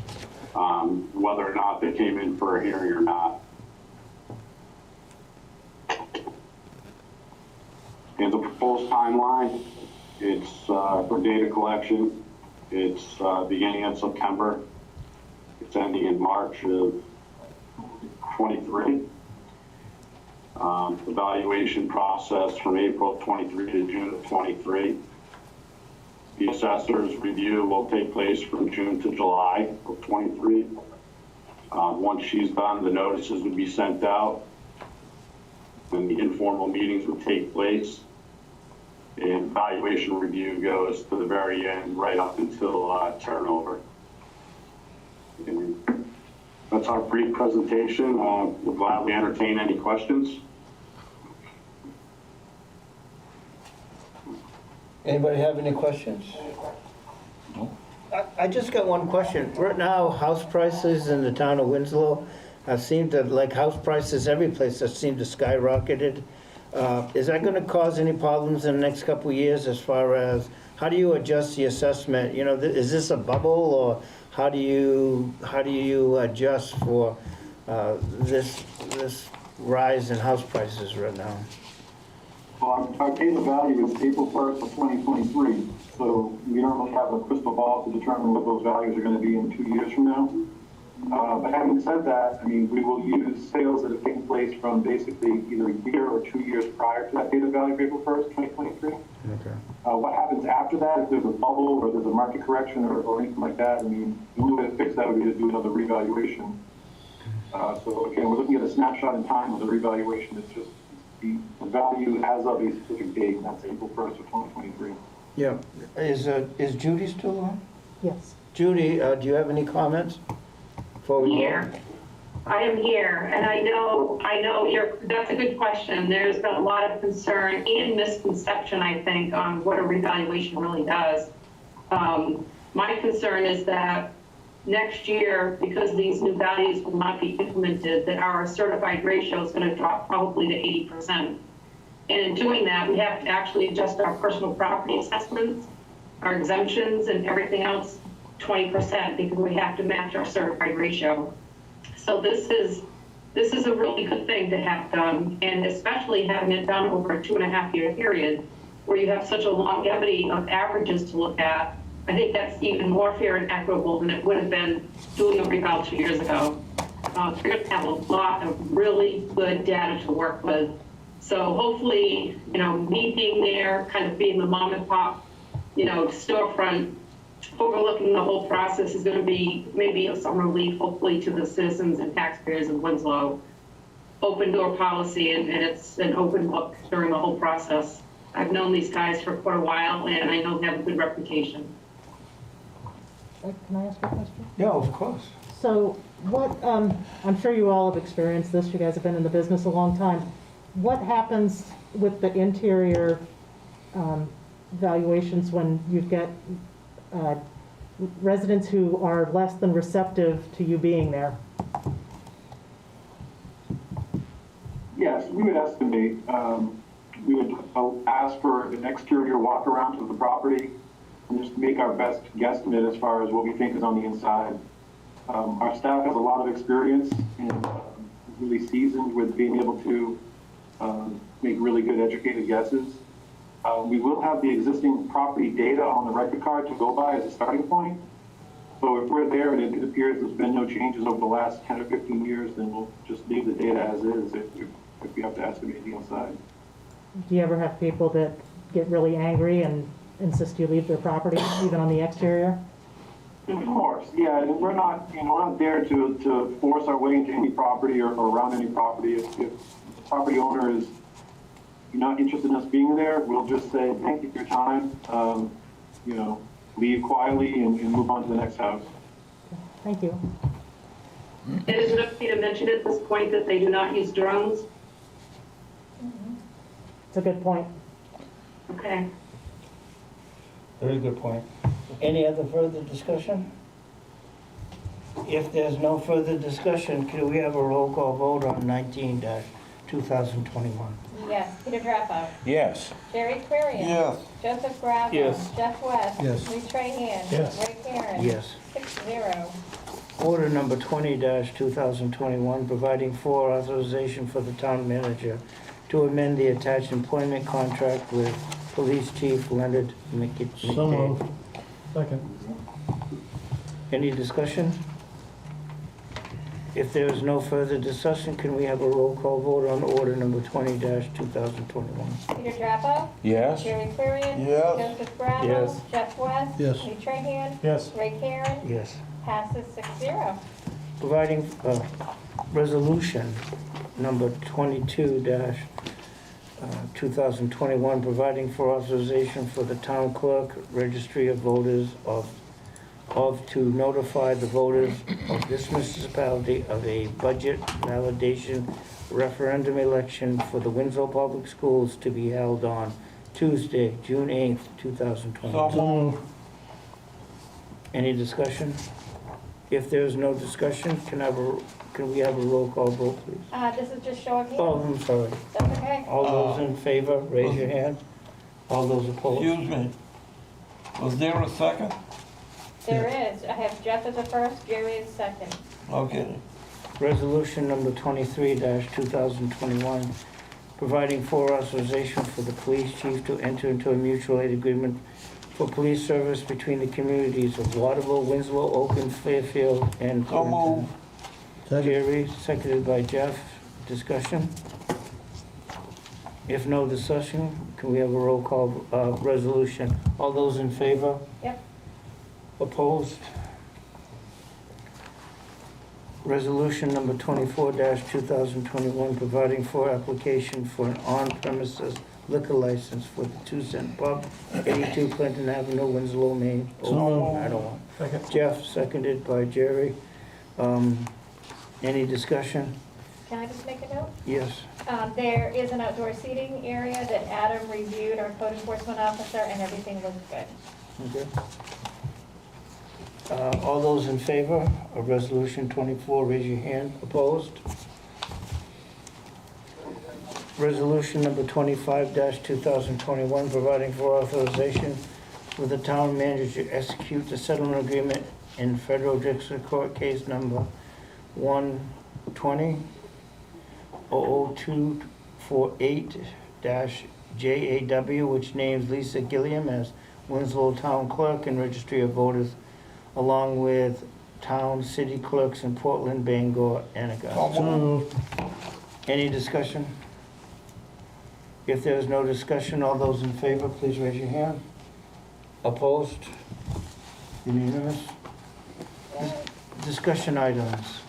whether or not they came in for a hearing or not. And the proposed timeline, it's for data collection. It's beginning in September. It's ending in March of 23. Evaluation process from April 23 to June of 23. The assessor's review will take place from June to July of 23. Once she's done, the notices would be sent out and the informal meetings would take place. And evaluation review goes to the very end, right up until turnover. And that's our brief presentation. We'll gladly entertain any questions. Anybody have any questions? I just got one question. Right now, house prices in the town of Winslow seem to, like house prices every place, that seem to skyrocketed. Is that going to cause any problems in the next couple of years as far as how do you adjust the assessment? Is this a bubble, or how do you adjust for this rise in house prices right now? Well, our data value is April 1st of 2023, so we don't really have a crystal ball to determine what those values are going to be in 2 years from now. But having said that, I mean, we will use sales that have taken place from basically either a year or 2 years prior to that data value of April 1st, 2023. Okay. What happens after that, if there's a bubble or there's a market correction or anything like that, I mean, the only way to fix that would be to do another revaluation. So again, we're looking at a snapshot in time of the revaluation. It's just the value as of a specific date, and that's April 1st of 2023. Yeah. Is Judy still on? Yes. Judy, do you have any comments? Here. I am here, and I know that's a good question. There's been a lot of concern and misconception, I think, on what a revaluation really does. My concern is that next year, because these new values will not be implemented, that our certified ratio is going to drop probably to 80%. And in doing that, we have to actually adjust our personal property assessments, our exemptions, and everything else 20% because we have to match our certified ratio. So this is a really good thing to have done, and especially having it done over a 2.5-year period where you have such a longevity of averages to look at. I think that's even more fair and equitable than it would have been doing a reval 2 years ago. We're going to have a lot of really good data to work with. So hopefully, me being there, kind of being the mom and pop, storefront, overlooking the whole process is going to be maybe some relief, hopefully, to the citizens and taxpayers of Winslow. Open door policy, and it's an open book during the whole process. I've known these guys for quite a while, and I know they have a good reputation. can I ask you a question? Yeah, of course. So what, I'm sure you all have experienced this, you guys have been in the business a long time. What happens with the interior valuations when you get residents who are less than receptive to you being there? Yes, we would estimate, we would ask for an exterior walk around to the property and just make our best guesstimate as far as what we think is on the inside. Our staff has a lot of experience and really seasoned with being able to make really good educated guesses. We will have the existing property data on the record card to go by as a starting point. So if we're there and it appears there's been no changes over the last 10 or 15 years, then we'll just leave the data as is if we have to estimate the inside. Do you ever have people that get really angry and insist you leave their property, even on the exterior? Of course, yeah, and we're not there to force our way into any property or around any property. If the property owner is not interested in us being there, we'll just say, thank you for your time, leave quietly and move on to the next house. Thank you. And is it okay to mention at this point that they do not use drones? It's a good point. Okay. Very good point. Any other further discussion? If there's no further discussion, can we have a roll call vote on 19-2021? Yes. Peter Drappo. Yes. Jerry Aquarian. Yes. Joseph Gravel. Yes. Jeff West. Yes. Lee Trahan. Yes. Ray Karen. Yes. 6-0. Order number 20-2021, providing for authorization for the town manager to amend the attached employment contract with Police Chief Leonard McCabe. So moved. Second. Any discussion? If there is no further discussion, can we have a roll call vote on order number 20-2021? Peter Drappo. Yes. Jerry Aquarian. Yes. Joseph Gravel. Yes. Jeff West. Yes. Lee Trahan. Yes. Ray Karen. Yes. Passes 6-0. Providing resolution number 22-2021, providing for authorization for the town clerk, registry of voters of to notify the voters of this municipality of a budget validation referendum election for the Winslow Public Schools to be held on Tuesday, June 8th, 2021. So moved. Any discussion? If there's no discussion, can we have a roll call vote, please? This is just show of hands. Oh, I'm sorry. That's okay. All those in favor, raise your hand. All those opposed? Excuse me. Was there a second? There is. I have Jeff as a first, Jerry as second. Okay. Resolution number 23-2021, providing for authorization for the police chief to enter into a mutual aid agreement for police service between the communities of Waterville, Winslow, Oakland, Fairfield, and So Clinton. moved. Jerry, seconded by Jeff. Discussion? If no discussion, can we have a roll call resolution? All those in favor? Yep. Opposed? Resolution number 24-2021, providing for application for an on-premises liquor license for the 2 Cent Pub, 82 Clinton Avenue, Winslow, Maine. Oh, I don't want. Second. Jeff, seconded by Jerry. Any discussion? Can I just make a note? Yes. There is an outdoor seating area that Adam reviewed, our code enforcement officer, and everything looks good. Okay. All those in favor of Resolution 24, raise your hand. Opposed? Resolution number 25-2021, providing for authorization for the town manager to execute the settlement agreement in Federal District Court case number 120-00248-JAW, which names Lisa Gilliam as Winslow Town Clerk and Registry of Voters, along with town city clerks in Portland, Bangor, Anacostia. So moved. Any discussion? If there is no discussion, all those in favor, please raise your hand. Opposed? Unanimous? Discussion items.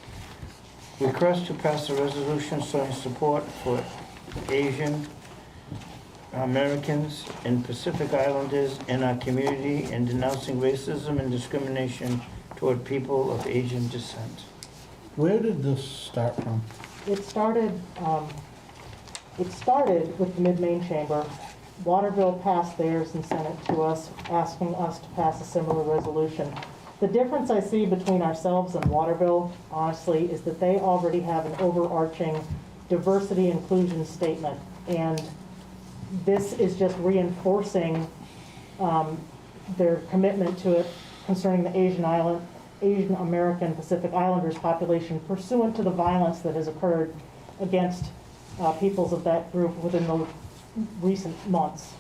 Request to pass a resolution showing support for Asian Americans and Pacific Islanders in our community and denouncing racism and discrimination toward people of Asian descent. Where did this start from? It started with the Mid-Maine Chamber. Waterville passed theirs and sent it to us, asking us to pass a similar resolution. The difference I see between ourselves and Waterville, honestly, is that they already have an overarching diversity inclusion statement. And this is just reinforcing their commitment to it concerning the Asian American Pacific Islanders population pursuant to the violence that has occurred against peoples of that group within the recent months.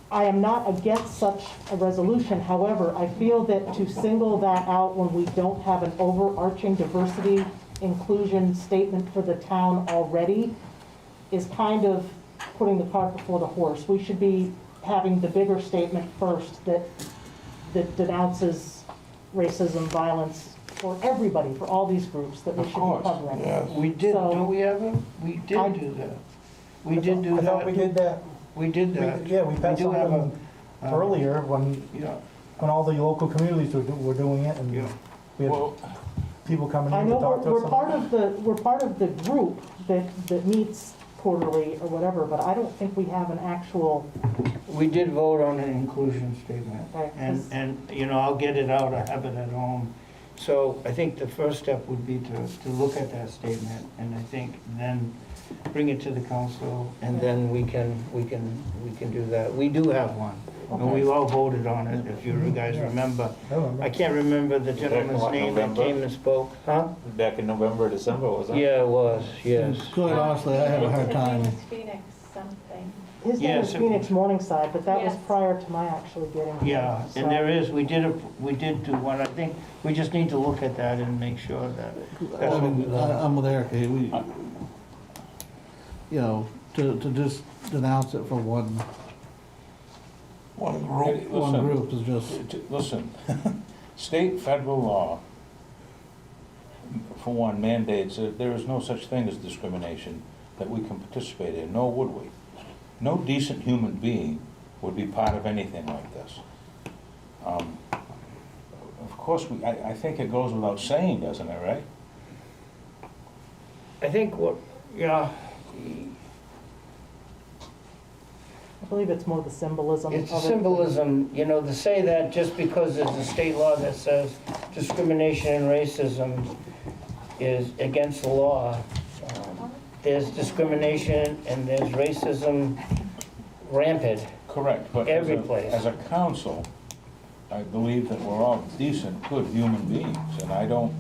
I am not against such a resolution. However, I feel that to single that out when we don't have an overarching diversity inclusion statement for the town already is kind of putting the cart before the horse. We should be having the bigger statement first that denounces racism, violence for everybody, for all these groups that we should be covering. Yes. We did, So- don't we ever? We did do that. We did do I thought that. we did that. We did that. Yeah, we passed do have something earlier when Yeah, all the local communities were doing it, and yeah. we had Well, people coming I in to know talk to us. we're part of the group that meets quarterly or whatever, but I don't think we have an actual. We did vote on an inclusion statement. Okay. And, you know, I'll get it out, I have it at home. So I think the first step would be to look at that statement, and I think then bring it to the council, and then we can do that. We do have one, and we all voted on it, if you guys remember. I can't remember the gentleman's what, name that November? came and spoke. Huh? Back in November, December, was that? Yeah, it was, yes. Quite honestly, I have a hard His time. name is Phoenix something. His name Yes, is it Phoenix Morningside, but that was Yes. prior to my actually getting here. Yeah, So- and there is, we did do one. I think we just need to look at that and make sure that that's what we want. I'm with Eric, to just denounce it for one group is just. Listen, state, federal law, for one, mandates that there is no such thing as discrimination that we can participate in, nor would we. No decent human being would be part of anything like this. Of course, I think it goes without saying, doesn't it, right? I think I believe it's more the symbolism of it. it's symbolism, to say that just because there's a state law that says discrimination and racism is against the law. There's discrimination and there's racism rampant. Correct, but Every place. as a council, I believe that we're all decent, good human beings, and I don't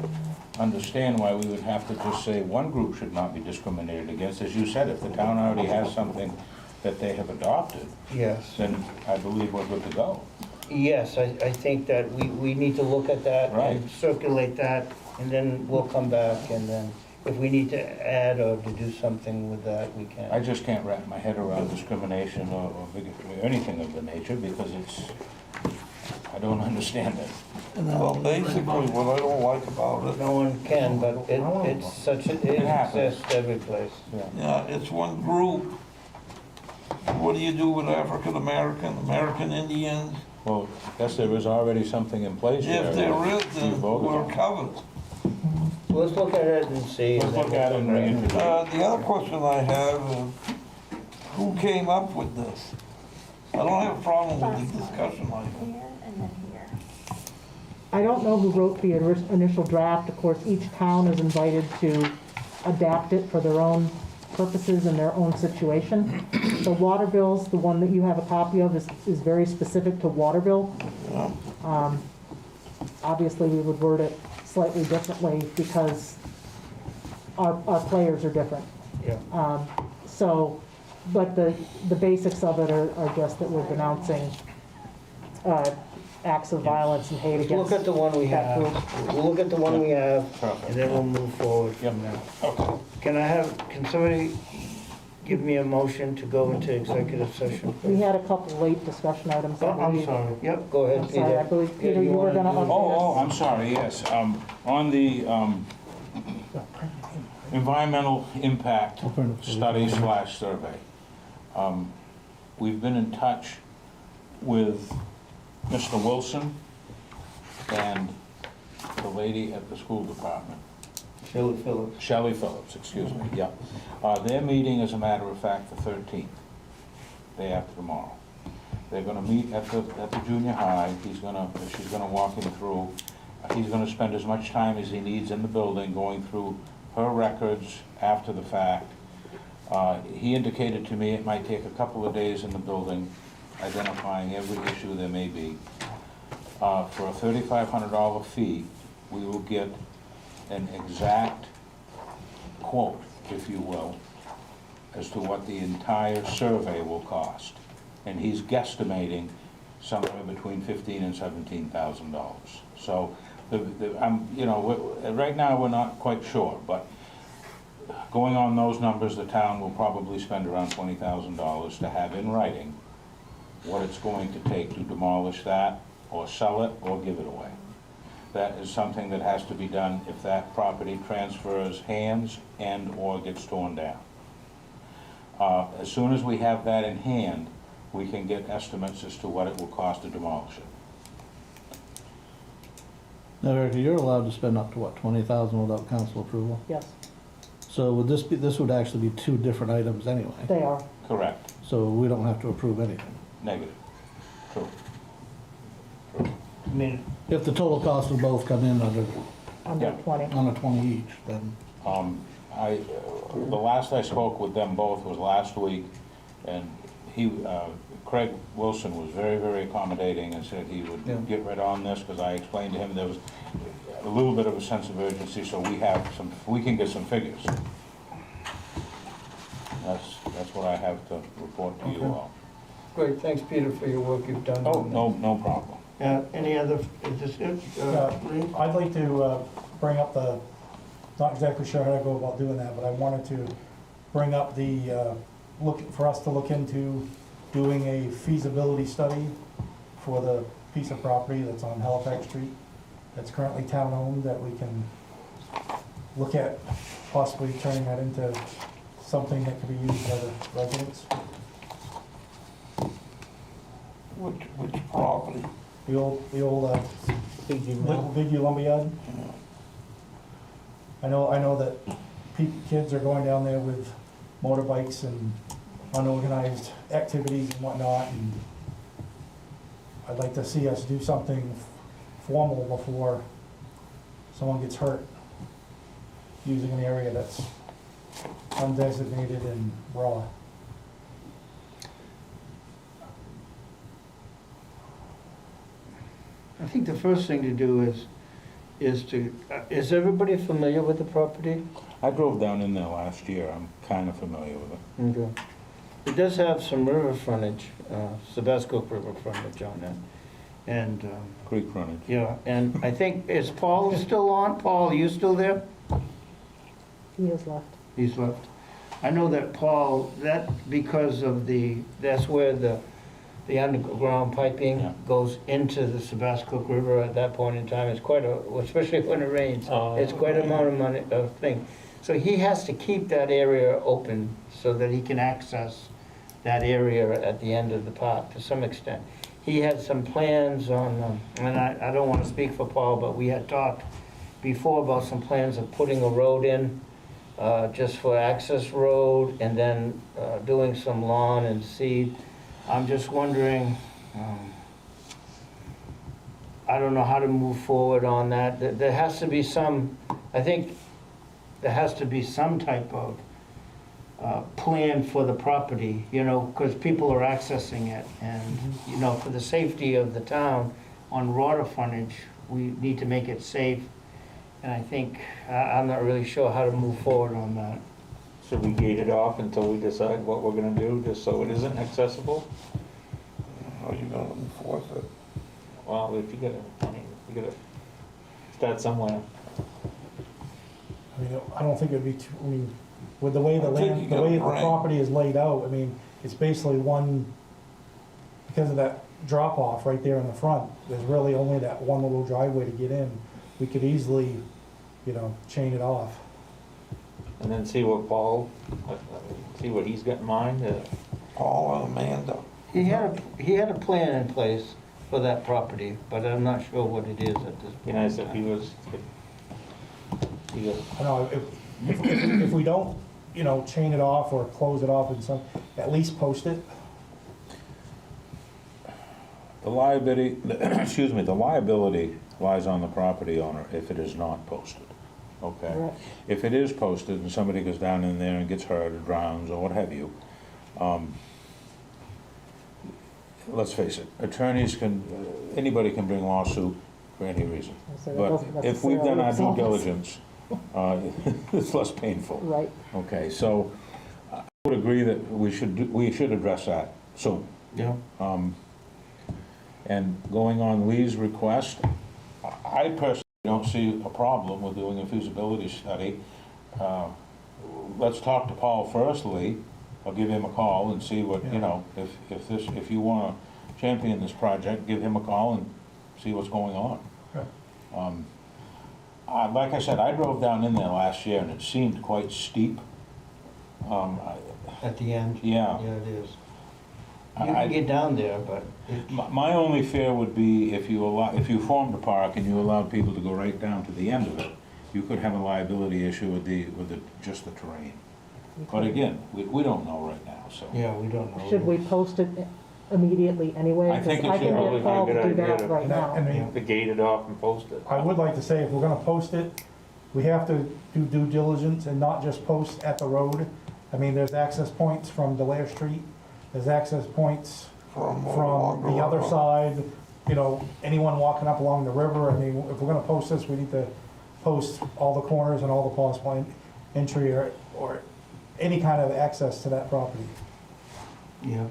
understand why we would have to just say one group should not be discriminated against. As you said, if the town already has something that they have adopted, Yes. then I believe we're good to go. Yes, I think that we need to look at that and Right. circulate that, and then we'll come back, and then if we need to add or to do something with that, we can. I just can't wrap my head around discrimination or bigotry or anything of the nature, because I don't understand it. Well, basically, what I don't like about it, No one can, but it happens. exists every place. yeah, it's one group. What do you do with African American Indians? Well, I guess there is already something in place there. If there is, We then voted we're on. covered. Let's look at it and see. Let's look at it and reintroduce. The other question I have is, who came up with this? I don't have a problem with the discussion item. Here and then here. I don't know who wrote the initial draft. Of course, each town is invited to adapt it for their own purposes and their own situation. The water bills, the one that you have a copy of, is very specific to water bill. Obviously, we would word it slightly differently because our players are different. Yeah. But the basics of it are just that we're denouncing acts of violence and hate Let's against. look at the one we that have. group. We'll look at the one we have, Perfect. and then we'll move forward from there. Okay. Can somebody give me a motion to go into executive session? We had a couple late discussion items. I Oh, I'm believe. sorry. Yep, go ahead, I'm Peter. sorry, I believe, Peter, you were gonna wanna do- update us. Oh, I'm sorry, yes. On the Environmental impact study / survey. We've been in touch with Mr. Wilson and the lady at the school department. Shelley Phillips, excuse me, yeah. Their meeting, as a matter of fact, the 13th, day after tomorrow. They're gonna meet at the junior high. She's gonna walk him through. He's gonna spend as much time as he needs in the building going through her records after the fact. He indicated to me it might take a couple of days in the building, identifying every issue there may be. For a $3,500 fee, we will get an exact quote, if you will, as to what the entire survey will cost. And he's guesstimating somewhere between $15,000 and $17,000. So, right now we're not quite sure, but going on those numbers, the town will probably spend around $20,000 to have in writing what it's going to take to demolish that, or sell it, or give it away. That is something that has to be done if that property transfers hands and/or gets torn down. As soon as we have that in hand, we can get estimates as to what it will cost to demolish it. Now, Erica, you're allowed to spend up to what, 20,000 without council approval? Yes, So would this would actually be two different items anyway? they are. Correct. So we don't have to approve anything? Negative. True. I mean, If the total cost of both come in under Under Yeah. 20. 20 each, then, The last I spoke with them both was last week, and Craig Wilson was very, very accommodating and said he would Yeah. get right on this, because I explained to him there was a little bit of a sense of urgency, so we can get some figures. That's what I have to report to you Okay. all. great, thanks, Peter, for your work you've done. Oh, on no problem. that. Any other, is this it? Lee? I'd like to bring up not exactly sure how to go about doing that, but I wanted to bring up for us to look into doing a feasibility study for the piece of property that's on Halifax Street, that's currently town-owned, that we can look at possibly turning that into something that could be used by the residents. Which property? The old Big U Lumberyard. I know that kids are going down there with motorbikes and unorganized activities and whatnot, and I'd like to see us do something formal before someone gets hurt using an area that's undesignated and raw. I think the first thing to do is everybody familiar with the property? I drove down in there last year. I'm kind of familiar with it. Okay. It does have some river frontage, Sebasco River frontage on it. And, Creek frontage. yeah, and I think, is Paul still on? Paul, are you still there? He has left. He's left. I know that Paul, because of that's where the underground piping Yeah. goes into the Sebasco River at that point in time. It's quite especially when it rains, it's quite a amount of money, thing. So he has to keep that area open so that he can access that area at the end of the park to some extent. He had some plans on, and I don't want to speak for Paul, but we had talked before about some plans of putting a road in, just for access road, and then doing some lawn and seed. I'm just wondering, I don't know how to move forward on that. There has to be I think there has to be some type of plan for the property, because people are accessing it. And, for the safety of the town on water frontage, we need to make it safe. And I think, I'm not really sure how to move forward on that. Should we gate it off until we decide what we're gonna do, just so it isn't accessible? How are you gonna enforce it? Well, you gotta start somewhere. I mean, I don't think it'd be too, with the way the I think land, you the gotta way the bring- property is laid out, it's basically because of that drop off right there in the front, there's really only that one little driveway to get in. We could easily, chain it off. and then see what Paul, see what he's got in mind. Paul and Amanda. He had a plan in place for that property, but I'm not sure what it is at this Be point. nice if he was, I know, if we don't, you know, chain it off or close it off in some, at least post it. The liability, excuse me, the liability lies on the property owner if it is not posted, okay? Right. If it is posted and somebody goes down in there and gets hurt or drowns or what have you, let's face it, attorneys can, anybody can bring lawsuit for any reason. So that But doesn't if we've done our due necessarily diligence, it's less painful. Right. Okay, so I would agree that we should address that soon. Yeah. And going on Lee's request, I personally don't see a problem with doing a feasibility study. Let's talk to Paul first, Lee. I'll give him a call and see what, you know, if you want to champion this project, give him a call and see what's going on. Okay. Like I said, I drove down in there last year and it seemed quite steep. At the end? Yeah. Yeah, it is. You can get down there, but My only fear would be if you formed a park and you allowed people to go right down to the end of it, you could have a liability issue with just the terrain. But again, we don't know right now, so. yeah, we don't know. Should we post it immediately anyway? I think it Because I can should. get Paul to do that right And now. I mean, to gate it off and post it. I would like to say, if we're gonna post it, we have to do due diligence and not just post at the road. I mean, there's access points from Delaire Street, there's access points from the other side, you know, anyone walking up along the river. I mean, if we're gonna post this, we need to post all the corners and all the possible entry or any kind of access to that property. Yeah.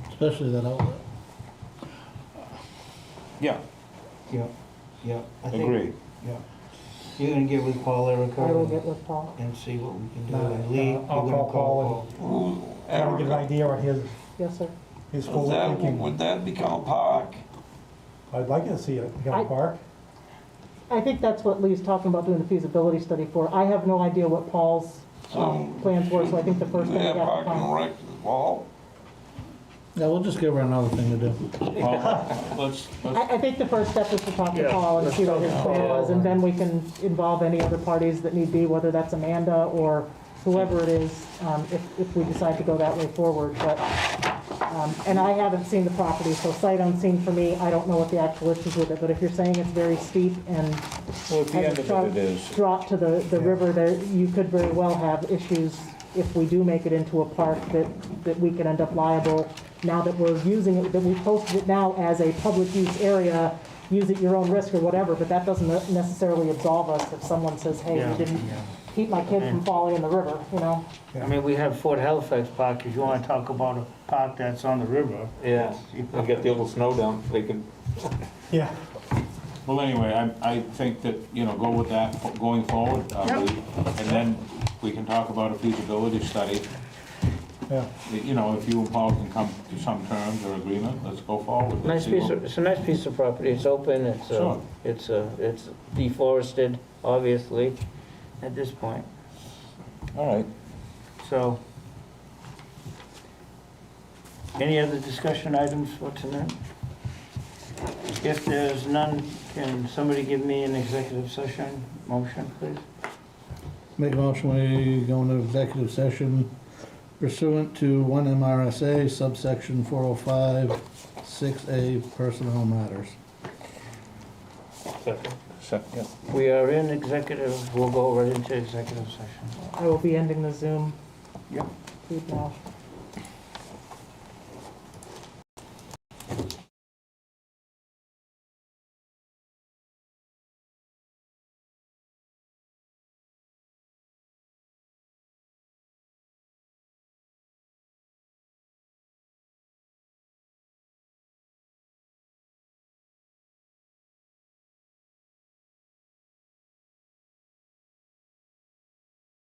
Especially that outlet. Yeah, Yeah, yeah. I think- agreed. Yeah. You're gonna get with Paul, Erica? I will get with Paul. And see what we can do. No, And Lee, you're I'll gonna call call Paul Trying to get an idea on Yes, sir. his forward thinking. Would that become a park? I'd like to see it become a park. I think that's what Lee's talking about doing the feasibility study for. I have no idea what Paul's plans were, so I think the first thing we have to Park and find. rec as well. Yeah, we'll just give her another thing to do. Let's, I think the first step is to talk to Paul and see what his plan was, and then we can involve any other parties that need be, whether that's Amanda or whoever it is, if we decide to go that way forward. But, and I haven't seen the property, so sight unseen for me, I don't know what the actual issues with it. But if you're saying it's very steep and well, at the end has of a it, it is. drop to the river, there, you could very well have issues if we do make it into a park that we could end up liable. Now that we're using it, that we posted it now as a public use area, use at your own risk or whatever, but that doesn't necessarily absolve us if someone says, hey, you didn't keep my kid from falling in the river, you know? I mean, we have Fort Halifax Park, if you wanna talk about a park that's on the river. Yeah, they'll get the old snow dump, they can, Yeah. Well, anyway, I think that, you know, go with that going forward. And then we can talk about a feasibility study. Yeah. You know, if you and Paul can come to some terms or agreement, let's go forward. Let's Nice see piece what- of, it's a nice piece of property, it's open, it's, Sure. it's deforested, obviously, at this point, All right. so. Any other discussion items for tonight? If there's none, can somebody give me an executive session motion, please? Make a motion, we go into executive session pursuant to 1 MRSA subsection 405, 6A, personnel matters. Yeah. We are in executive, we'll go right into executive session. I will be ending the Zoom Yep. feed now.